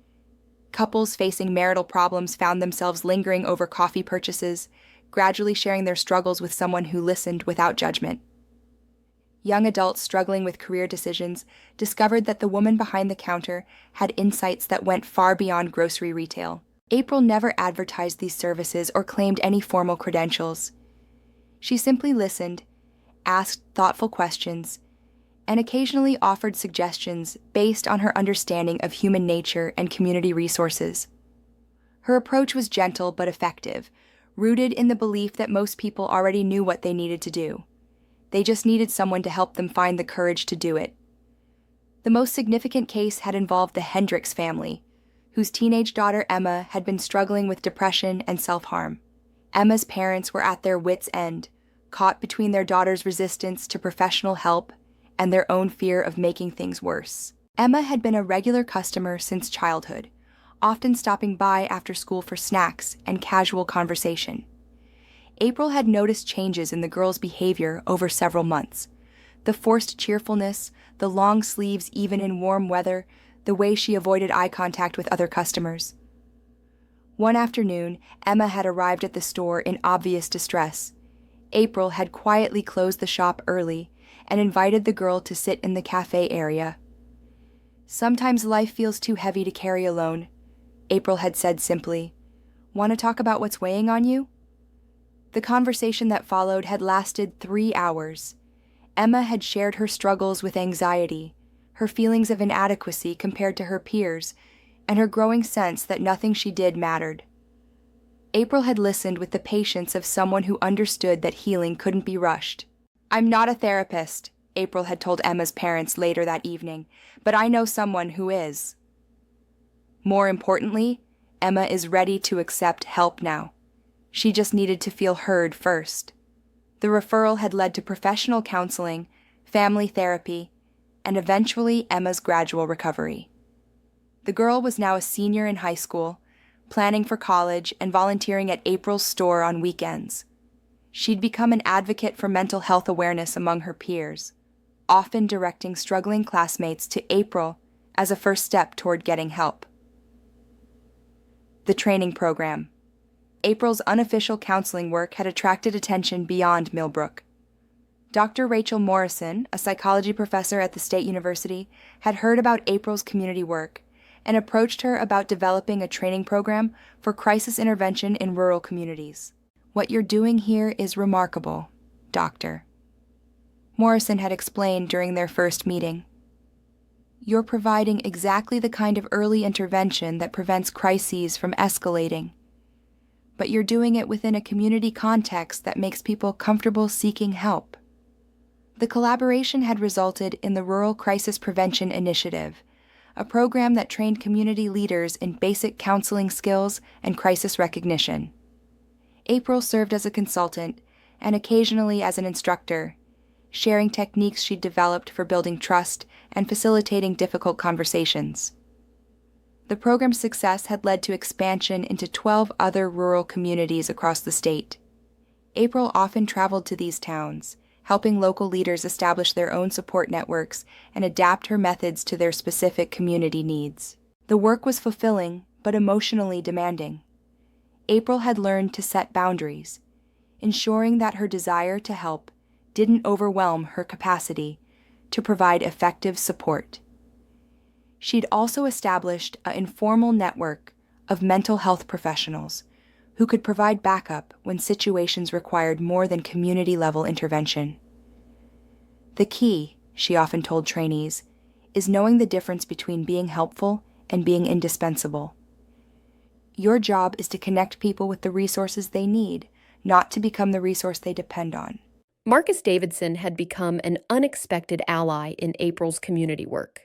Couples facing marital problems found themselves lingering over coffee purchases, gradually sharing their struggles with someone who listened without judgment. Young adults struggling with career decisions discovered that the woman behind the counter had insights that went far beyond grocery retail. April never advertised these services or claimed any formal credentials. She simply listened, asked thoughtful questions, and occasionally offered suggestions based on her understanding of human nature and community resources. Her approach was gentle but effective, rooted in the belief that most people already knew what they needed to do. They just needed someone to help them find the courage to do it. The most significant case had involved the Hendricks family, whose teenage daughter Emma had been struggling with depression and self-harm. Emma's parents were at their wits' end, caught between their daughter's resistance to professional help and their own fear of making things worse. Emma had been a regular customer since childhood, often stopping by after school for snacks and casual conversation. April had noticed changes in the girl's behavior over several months. The forced cheerfulness, the long sleeves even in warm weather, the way she avoided eye contact with other customers. One afternoon, Emma had arrived at the store in obvious distress. April had quietly closed the shop early and invited the girl to sit in the cafe area. "Sometimes life feels too heavy to carry alone," April had said simply. "Want to talk about what's weighing on you?" The conversation that followed had lasted 3 hours. Emma had shared her struggles with anxiety, her feelings of inadequacy compared to her peers, and her growing sense that nothing she did mattered. April had listened with the patience of someone who understood that healing couldn't be rushed. "I'm not a therapist," April had told Emma's parents later that evening, "but I know someone who is." More importantly, Emma is ready to accept help now. She just needed to feel heard first. The referral had led to professional counseling, family therapy, and eventually Emma's gradual recovery. The girl was now a senior in high school, planning for college and volunteering at April's store on weekends. She'd become an advocate for mental health awareness among her peers, often directing struggling classmates to April as a first step toward getting help. The training program. April's unofficial counseling work had attracted attention beyond Millbrook. Dr. Rachel Morrison, a psychology professor at the State University, had heard about April's community work and approached her about developing a training program for crisis intervention in rural communities. "What you're doing here is remarkable, Doctor," Morrison had explained during their first meeting. "You're providing exactly the kind of early intervention that prevents crises from escalating. but you're doing it within a community context that makes people comfortable seeking help. The collaboration had resulted in the Rural Crisis Prevention Initiative, a program that trained community leaders in basic counseling skills and crisis recognition. April served as a consultant and occasionally as an instructor, sharing techniques she'd developed for building trust and facilitating difficult conversations. The program's success had led to expansion into 12 other rural communities across the state. April often traveled to these towns, helping local leaders establish their own support networks and adapt her methods to their specific community needs. The work was fulfilling, but emotionally demanding. April had learned to set boundaries, ensuring that her desire to help didn't overwhelm her capacity to provide effective support. She'd also established an informal network of mental health professionals who could provide backup when situations required more than community-level intervention. The key, she often told trainees, is knowing the difference between being helpful and being indispensable. Your job is to connect people with the resources they need, not to become the resource they depend on. Marcus Davidson had become an unexpected ally in April's community work.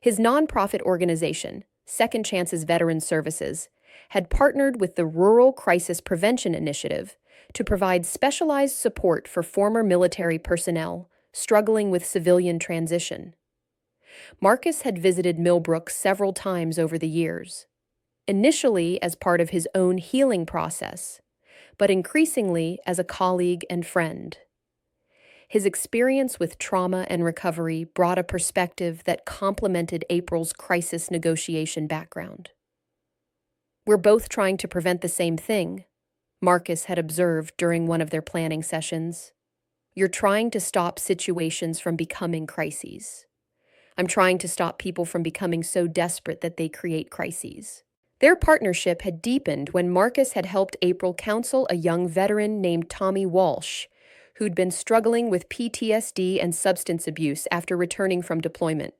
His nonprofit organization, Second Chances Veteran Services, had partnered with the Rural Crisis Prevention Initiative to provide specialized support for former military personnel struggling with civilian transition. Marcus had visited Millbrook several times over the years, initially as part of his own healing process, but increasingly as a colleague and friend. His experience with trauma and recovery brought a perspective that complemented April's crisis negotiation background. "We're both trying to prevent the same thing," Marcus had observed during one of their planning sessions. "You're trying to stop situations from becoming crises. I'm trying to stop people from becoming so desperate that they create crises." Their partnership had deepened when Marcus had helped April counsel a young veteran named Tommy Walsh, who'd been struggling with PTSD and substance abuse after returning from deployment.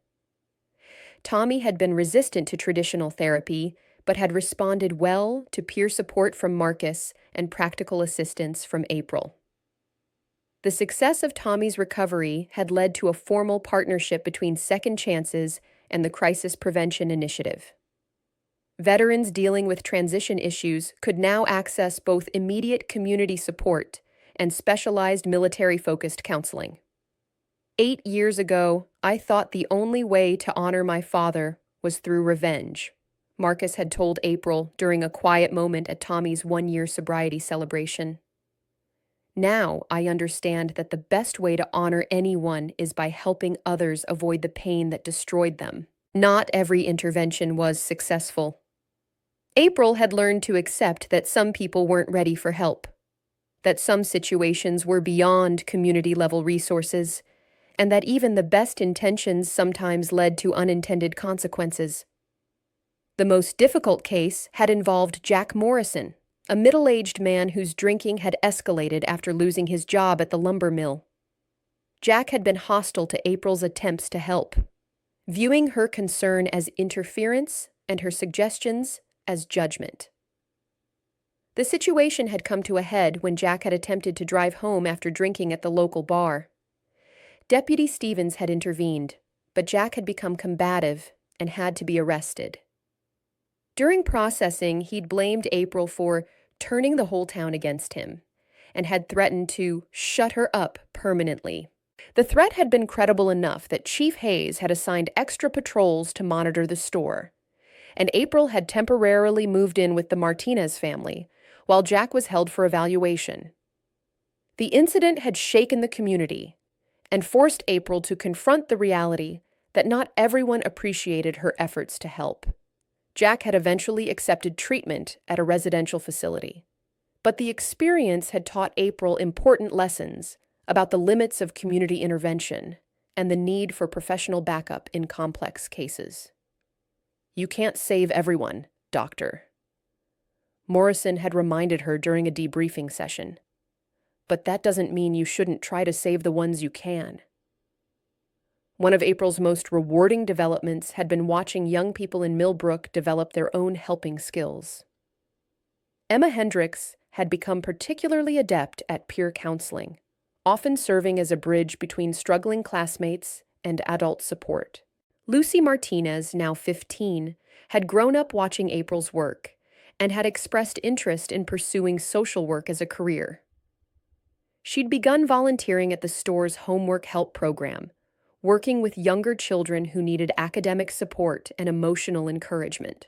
Tommy had been resistant to traditional therapy, but had responded well to peer support from Marcus and practical assistance from April. The success of Tommy's recovery had led to a formal partnership between Second Chances and the Crisis Prevention Initiative. Veterans dealing with transition issues could now access both immediate community support and specialized military-focused counseling. 8 years ago, I thought the only way to honor my father was through revenge, Marcus had told April during a quiet moment at Tommy's 1-year sobriety celebration. Now I understand that the best way to honor anyone is by helping others avoid the pain that destroyed them. Not every intervention was successful. April had learned to accept that some people weren't ready for help, that some situations were beyond community-level resources, and that even the best intentions sometimes led to unintended consequences. The most difficult case had involved Jack Morrison, a middle-aged man whose drinking had escalated after losing his job at the lumber mill. Jack had been hostile to April's attempts to help, viewing her concern as interference and her suggestions as judgment. The situation had come to a head when Jack had attempted to drive home after drinking at the local bar. Deputy Stevens had intervened, but Jack had become combative and had to be arrested. During processing, he'd blamed April for turning the whole town against him and had threatened to shut her up permanently. The threat had been credible enough that Chief Hayes had assigned extra patrols to monitor the store, and April had temporarily moved in with the Martinez family while Jack was held for evaluation. The incident had shaken the community and forced April to confront the reality that not everyone appreciated her efforts to help. Jack had eventually accepted treatment at a residential facility, but the experience had taught April important lessons about the limits of community intervention and the need for professional backup in complex cases. "You can't save everyone, doctor," Morrison had reminded her during a debriefing session. "But that doesn't mean you shouldn't try to save the ones you can." One of April's most rewarding developments had been watching young people in Millbrook develop their own helping skills. Emma Hendricks had become particularly adept at peer counseling, often serving as a bridge between struggling classmates and adult support. Lucy Martinez, now 15, had grown up watching April's work and had expressed interest in pursuing social work as a career. She'd begun volunteering at the store's homework help program, working with younger children who needed academic support and emotional encouragement.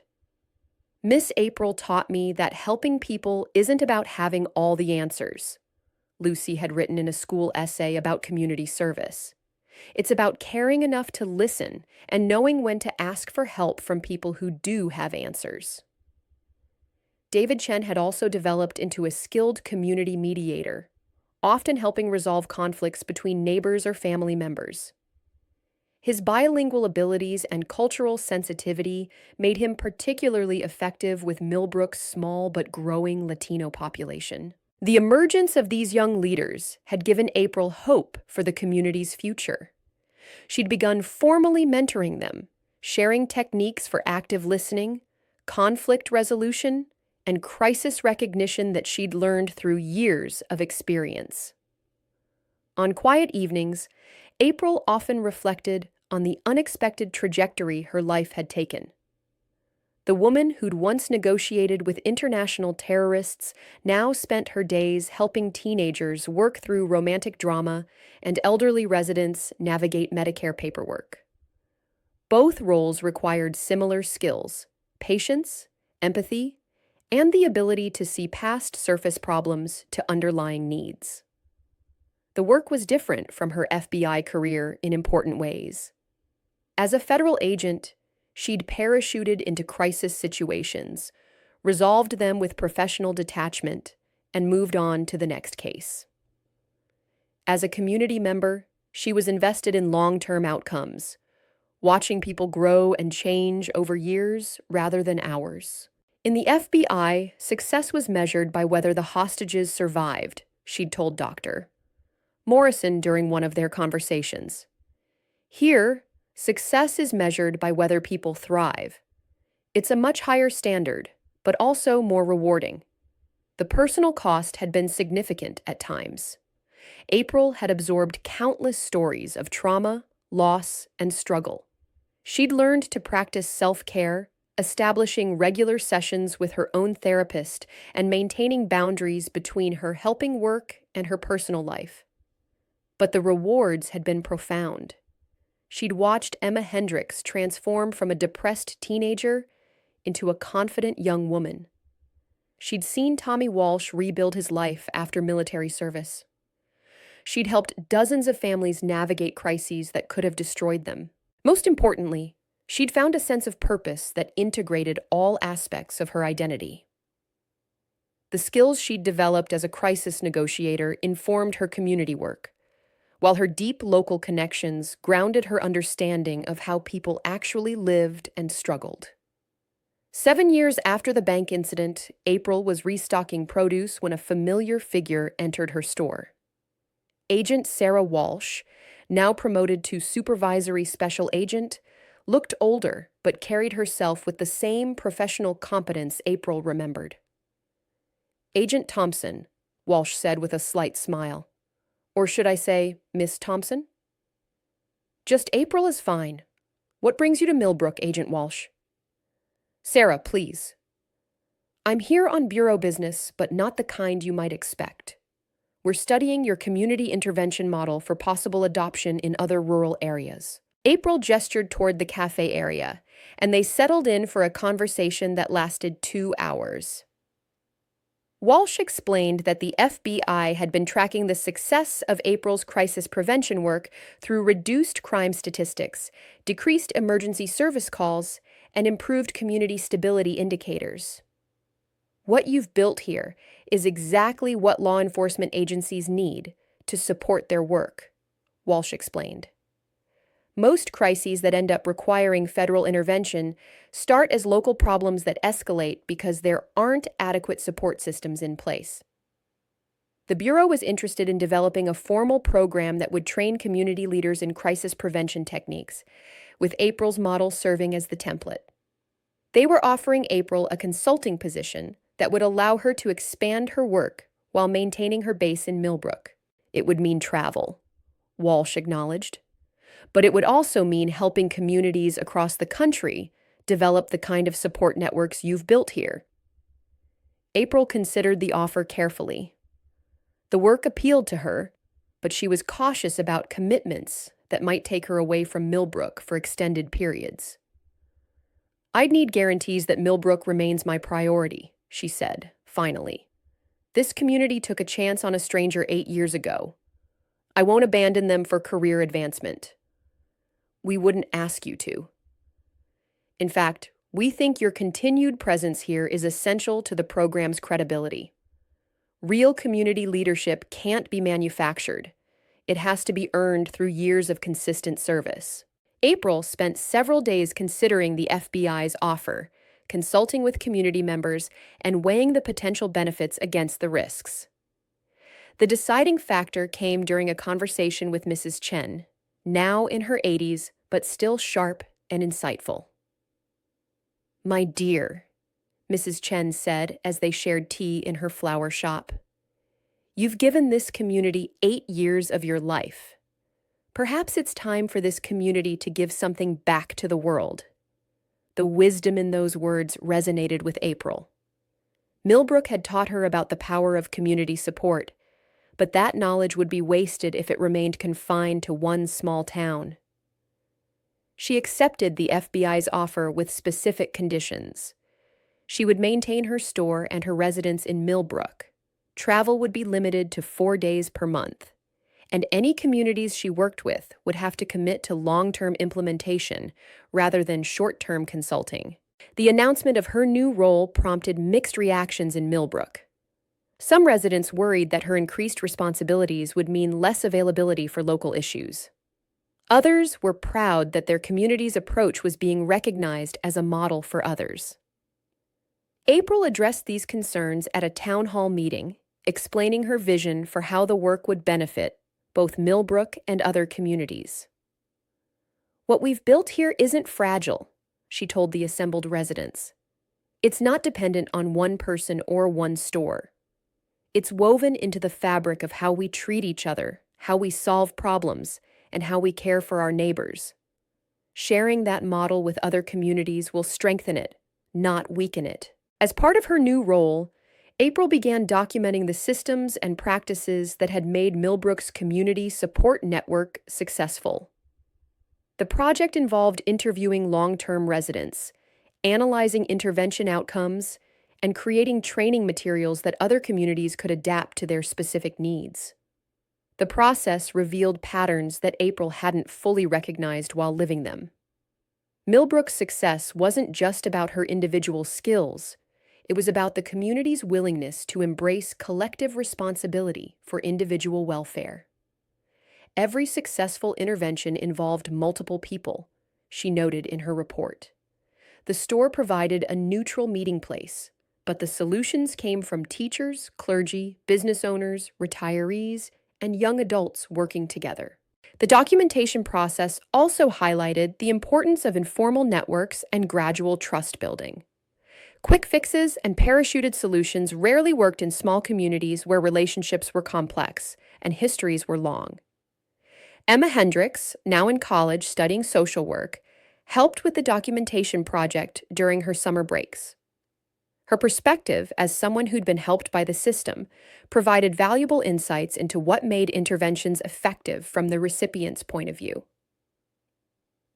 Miss April taught me that helping people isn't about having all the answers, Lucy had written in a school essay about community service. It's about caring enough to listen and knowing when to ask for help from people who do have answers. David Chen had also developed into a skilled community mediator, often helping resolve conflicts between neighbors or family members. His bilingual abilities and cultural sensitivity made him particularly effective with Millbrook's small but growing Latino population. The emergence of these young leaders had given April hope for the community's future. She'd begun formally mentoring them, sharing techniques for active listening, conflict resolution, and crisis recognition that she'd learned through years of experience. On quiet evenings, April often reflected on the unexpected trajectory her life had taken. The woman who'd once negotiated with international terrorists now spent her days helping teenagers work through romantic drama and elderly residents navigate Medicare paperwork. Both roles required similar skills: patience, empathy, and the ability to see past surface problems to underlying needs. The work was different from her FBI career in important ways. As a federal agent, she'd parachuted into crisis situations, resolved them with professional detachment, and moved on to the next case. As a community member, she was invested in long-term outcomes, watching people grow and change over years rather than hours. In the FBI, success was measured by whether the hostages survived, she'd told Dr. Morrison during one of their conversations. Here, success is measured by whether people thrive. It's a much higher standard, but also more rewarding. The personal cost had been significant at times. April had absorbed countless stories of trauma, loss, and struggle. She'd learned to practice self-care, establishing regular sessions with her own therapist and maintaining boundaries between her helping work and her personal life. But the rewards had been profound. She'd watched Emma Hendricks transform from a depressed teenager into a confident young woman. She'd seen Tommy Walsh rebuild his life after military service. She'd helped dozens of families navigate crises that could have destroyed them. Most importantly, she'd found a sense of purpose that integrated all aspects of her identity. The skills she'd developed as a crisis negotiator informed her community work, while her deep local connections grounded her understanding of how people actually lived and struggled. 7 years after the bank incident, April was restocking produce when a familiar figure entered her store. Agent Sarah Walsh, now promoted to supervisory special agent, looked older but carried herself with the same professional competence April remembered. "Agent Thompson," Walsh said with a slight smile. "Or should I say, Miss Thompson?" "Just April is fine. What brings you to Millbrook, Agent Walsh?" "Sarah, please." "I'm here on bureau business, but not the kind you might expect. We're studying your community intervention model for possible adoption in other rural areas." April gestured toward the cafe area, and they settled in for a conversation that lasted 2 hours. Walsh explained that the FBI had been tracking the success of April's crisis prevention work through reduced crime statistics, decreased emergency service calls, and improved community stability indicators. "What you've built here is exactly what law enforcement agencies need to support their work," Walsh explained. "Most crises that end up requiring federal intervention start as local problems that escalate because there aren't adequate support systems in place." The Bureau was interested in developing a formal program that would train community leaders in crisis prevention techniques, with April's model serving as the template. They were offering April a consulting position that would allow her to expand her work while maintaining her base in Millbrook. It would mean travel, Walsh acknowledged, but it would also mean helping communities across the country develop the kind of support networks you've built here. April considered the offer carefully. The work appealed to her, but she was cautious about commitments that might take her away from Millbrook for extended periods. "I'd need guarantees that Millbrook remains my priority," she said, finally. "This community took a chance on a stranger 8 years ago. I won't abandon them for career advancement." "We wouldn't ask you to. In fact, we think your continued presence here is essential to the program's credibility. Real community leadership can't be manufactured. It has to be earned through years of consistent service." April spent several days considering the FBI's offer, consulting with community members, and weighing the potential benefits against the risks. The deciding factor came during a conversation with Mrs. Chen, now in her 80s, but still sharp and insightful. "My dear," Mrs. Chen said as they shared tea in her flower shop, "you've given this community 8 years of your life. Perhaps it's time for this community to give something back to the world." The wisdom in those words resonated with April. Millbrook had taught her about the power of community support, but that knowledge would be wasted if it remained confined to one small town. She accepted the FBI's offer with specific conditions. She would maintain her store and her residence in Millbrook. Travel would be limited to 4 days per month, and any communities she worked with would have to commit to long-term implementation rather than short-term consulting. The announcement of her new role prompted mixed reactions in Millbrook. Some residents worried that her increased responsibilities would mean less availability for local issues. Others were proud that their community's approach was being recognized as a model for others. April addressed these concerns at a town hall meeting, explaining her vision for how the work would benefit both Millbrook and other communities. "What we've built here isn't fragile," she told the assembled residents. "It's not dependent on one person or one store. It's woven into the fabric of how we treat each other, how we solve problems, and how we care for our neighbors. Sharing that model with other communities will strengthen it, not weaken it." As part of her new role, April began documenting the systems and practices that had made Millbrook's community support network successful. The project involved interviewing long-term residents, analyzing intervention outcomes, and creating training materials that other communities could adapt to their specific needs. The process revealed patterns that April hadn't fully recognized while living them. Millbrook's success wasn't just about her individual skills. It was about the community's willingness to embrace collective responsibility for individual welfare. Every successful intervention involved multiple people, she noted in her report. The store provided a neutral meeting place, but the solutions came from teachers, clergy, business owners, retirees, and young adults working together. The documentation process also highlighted the importance of informal networks and gradual trust building. Quick fixes and parachuted solutions rarely worked in small communities where relationships were complex and histories were long. Emma Hendricks, now in college studying social work, helped with the documentation project during her summer breaks. Her perspective, as someone who'd been helped by the system, provided valuable insights into what made interventions effective from the recipient's point of view.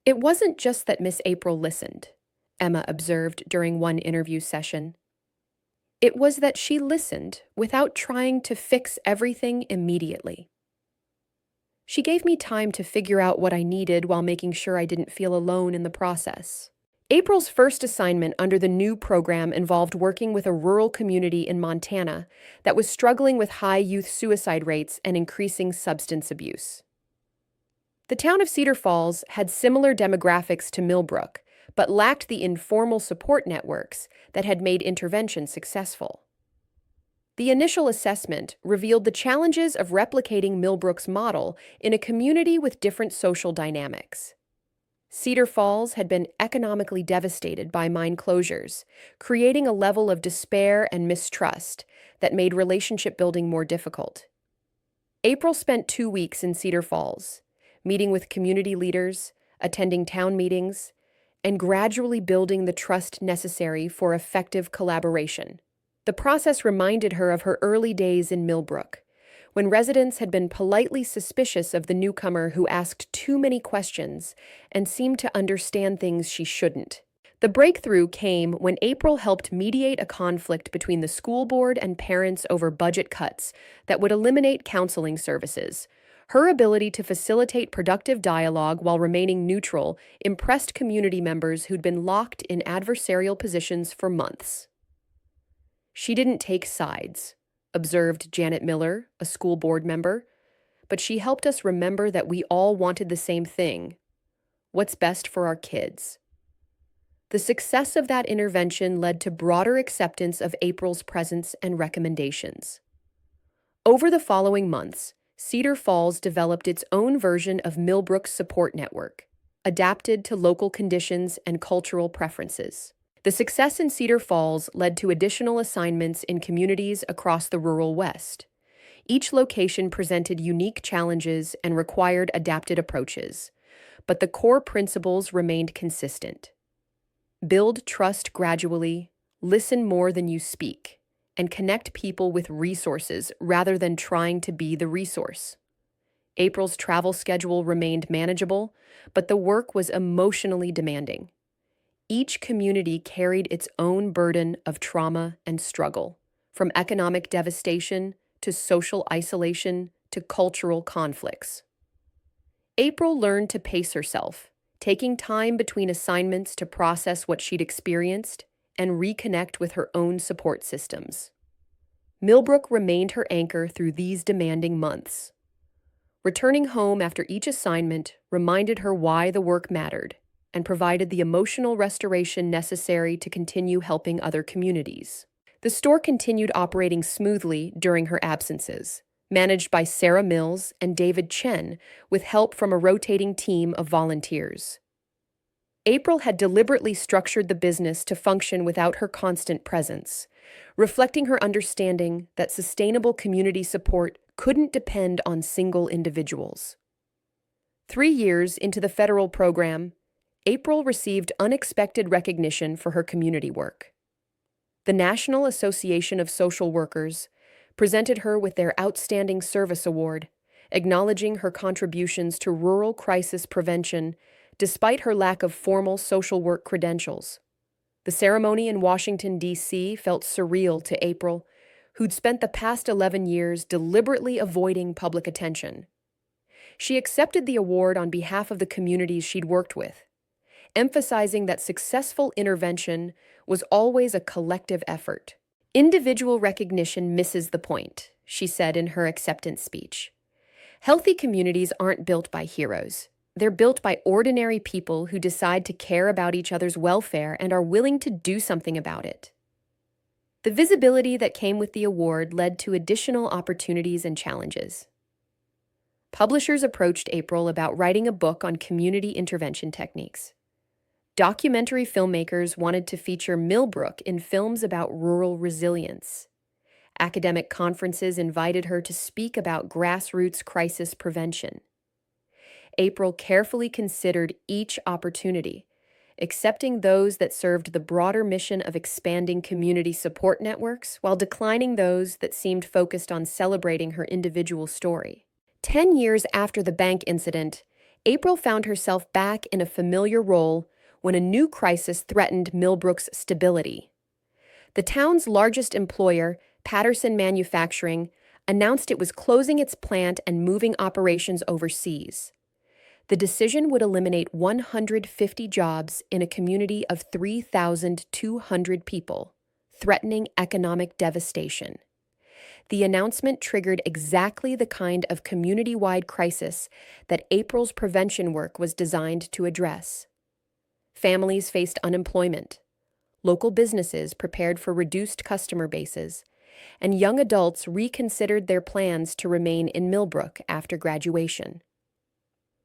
"It wasn't just that Miss April listened," Emma observed during one interview session. "It was that she listened without trying to fix everything immediately. She gave me time to figure out what I needed while making sure I didn't feel alone in the process." April's first assignment under the new program involved working with a rural community in Montana that was struggling with high youth suicide rates and increasing substance abuse. The town of Cedar Falls had similar demographics to Millbrook, but lacked the informal support networks that had made intervention successful. The initial assessment revealed the challenges of replicating Millbrook's model in a community with different social dynamics. Cedar Falls had been economically devastated by mine closures, creating a level of despair and mistrust that made relationship building more difficult. April spent 2 weeks in Cedar Falls, meeting with community leaders, attending town meetings, and gradually building the trust necessary for effective collaboration. The process reminded her of her early days in Millbrook, when residents had been politely suspicious of the newcomer who asked too many questions and seemed to understand things she shouldn't. The breakthrough came when April helped mediate a conflict between the school board and parents over budget cuts that would eliminate counseling services. Her ability to facilitate productive dialogue while remaining neutral impressed community members who'd been locked in adversarial positions for months. "She didn't take sides," observed Janet Miller, a school board member, "but she helped us remember that we all wanted the same thing: what's best for our kids." The success of that intervention led to broader acceptance of April's presence and recommendations. Over the following months, Cedar Falls developed its own version of Millbrook's support network, adapted to local conditions and cultural preferences. The success in Cedar Falls led to additional assignments in communities across the rural West. Each location presented unique challenges and required adapted approaches, but the core principles remained consistent. Build trust gradually, listen more than you speak, and connect people with resources rather than trying to be the resource. April's travel schedule remained manageable, but the work was emotionally demanding. Each community carried its own burden of trauma and struggle, from economic devastation to social isolation to cultural conflicts. April learned to pace herself, taking time between assignments to process what she'd experienced and reconnect with her own support systems. Millbrook remained her anchor through these demanding months. Returning home after each assignment reminded her why the work mattered and provided the emotional restoration necessary to continue helping other communities. The store continued operating smoothly during her absences, managed by Sarah Mills and David Chen, with help from a rotating team of volunteers. April had deliberately structured the business to function without her constant presence, reflecting her understanding that sustainable community support couldn't depend on single individuals. 3 years into the federal program, April received unexpected recognition for her community work. The National Association of Social Workers presented her with their Outstanding Service Award, acknowledging her contributions to rural crisis prevention despite her lack of formal social work credentials. The ceremony in Washington, D.C. felt surreal to April, who'd spent the past 11 years deliberately avoiding public attention. She accepted the award on behalf of the communities she'd worked with, emphasizing that successful intervention was always a collective effort. "Individual recognition misses the point," she said in her acceptance speech. "Healthy communities aren't built by heroes. They're built by ordinary people who decide to care about each other's welfare and are willing to do something about it." The visibility that came with the award led to additional opportunities and challenges. Publishers approached April about writing a book on community intervention techniques. Documentary filmmakers wanted to feature Millbrook in films about rural resilience. Academic conferences invited her to speak about grassroots crisis prevention. April carefully considered each opportunity, accepting those that served the broader mission of expanding community support networks while declining those that seemed focused on celebrating her individual story. 10 years after the bank incident, April found herself back in a familiar role when a new crisis threatened Millbrook's stability. The town's largest employer, Patterson Manufacturing, announced it was closing its plant and moving operations overseas. The decision would eliminate 150 jobs in a community of 3,200 people, threatening economic devastation. The announcement triggered exactly the kind of community-wide crisis that April's prevention work was designed to address. Families faced unemployment, local businesses prepared for reduced customer bases, and young adults reconsidered their plans to remain in Millbrook after graduation.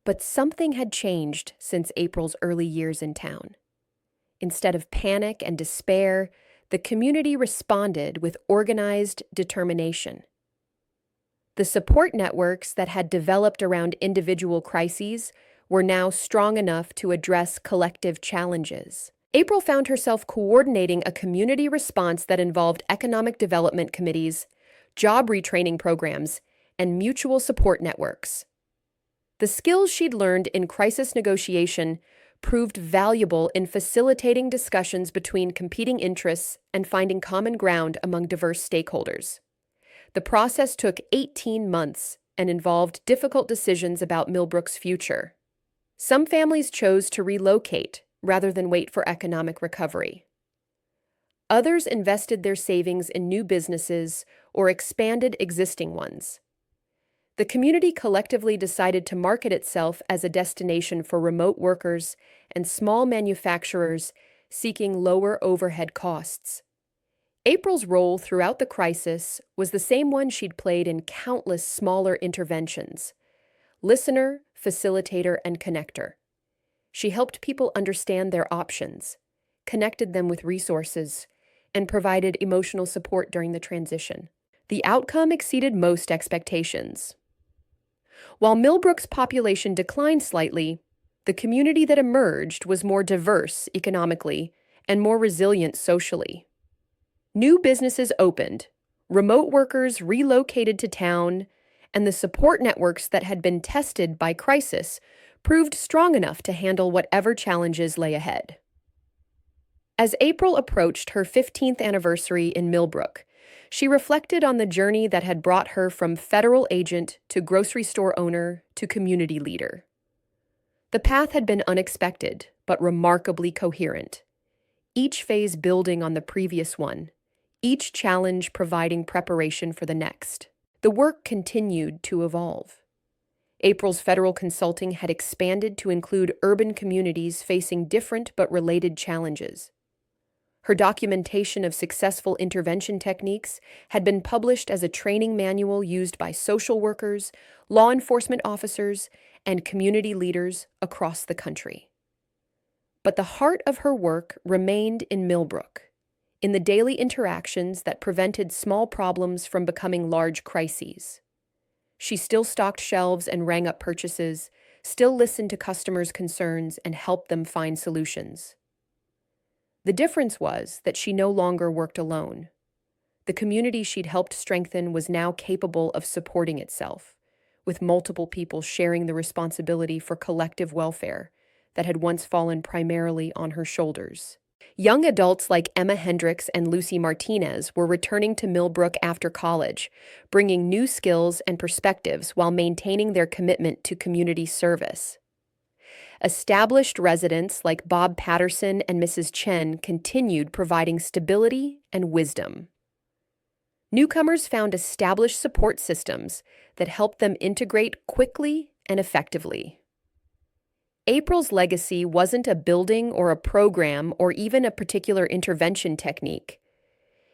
But something had changed since April's early years in town. Instead of panic and despair, the community responded with organized determination. The support networks that had developed around individual crises were now strong enough to address collective challenges. April found herself coordinating a community response that involved economic development committees, job retraining programs, and mutual support networks. The skills she'd learned in crisis negotiation proved valuable in facilitating discussions between competing interests and finding common ground among diverse stakeholders. The process took 18 months and involved difficult decisions about Millbrook's future. Some families chose to relocate rather than wait for economic recovery. Others invested their savings in new businesses or expanded existing ones. The community collectively decided to market itself as a destination for remote workers and small manufacturers seeking lower overhead costs. April's role throughout the crisis was the same one she'd played in countless smaller interventions: listener, facilitator, and connector. She helped people understand their options, connected them with resources, and provided emotional support during the transition. The outcome exceeded most expectations. While Millbrook's population declined slightly, the community that emerged was more diverse economically and more resilient socially. New businesses opened, remote workers relocated to town, and the support networks that had been tested by crisis proved strong enough to handle whatever challenges lay ahead. As April approached her 15th anniversary in Millbrook, she reflected on the journey that had brought her from federal agent to grocery store owner to community leader. The path had been unexpected, but remarkably coherent, each phase building on the previous one, each challenge providing preparation for the next. The work continued to evolve. April's federal consulting had expanded to include urban communities facing different but related challenges. Her documentation of successful intervention techniques had been published as a training manual used by social workers, law enforcement officers, and community leaders across the country. But the heart of her work remained in Millbrook, in the daily interactions that prevented small problems from becoming large crises. She still stocked shelves and rang up purchases, still listened to customers' concerns and helped them find solutions. The difference was that she no longer worked alone. The community she'd helped strengthen was now capable of supporting itself, with multiple people sharing the responsibility for collective welfare that had once fallen primarily on her shoulders. Young adults like Emma Hendricks and Lucy Martinez were returning to Millbrook after college, bringing new skills and perspectives while maintaining their commitment to community service. Established residents like Bob Patterson and Mrs. Chen continued providing stability and wisdom. Newcomers found established support systems that helped them integrate quickly and effectively. April's legacy wasn't a building or a program or even a particular intervention technique.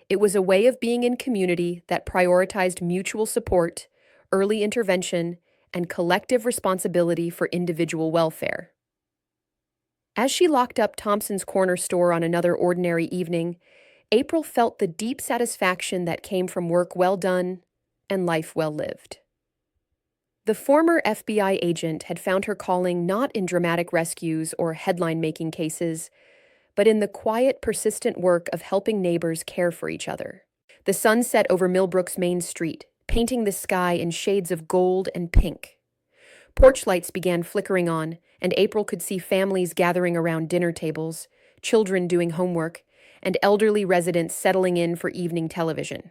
It was a way of being in community that prioritized mutual support, early intervention, and collective responsibility for individual welfare. As she locked up Thompson's corner store on another ordinary evening, April felt the deep satisfaction that came from work well done and life well lived. The former FBI agent had found her calling not in dramatic rescues or headline-making cases, but in the quiet, persistent work of helping neighbors care for each other. The sun set over Millbrook's main street, painting the sky in shades of gold and pink. Porch lights began flickering on, and April could see families gathering around dinner tables, children doing homework, and elderly residents settling in for evening television.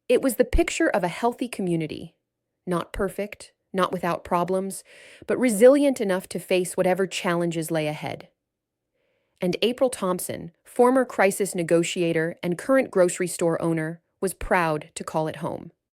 It was the picture of a healthy community, not perfect, not without problems, but resilient enough to face whatever challenges lay ahead. And April Thompson, former crisis negotiator and current grocery store owner, was proud to call it home.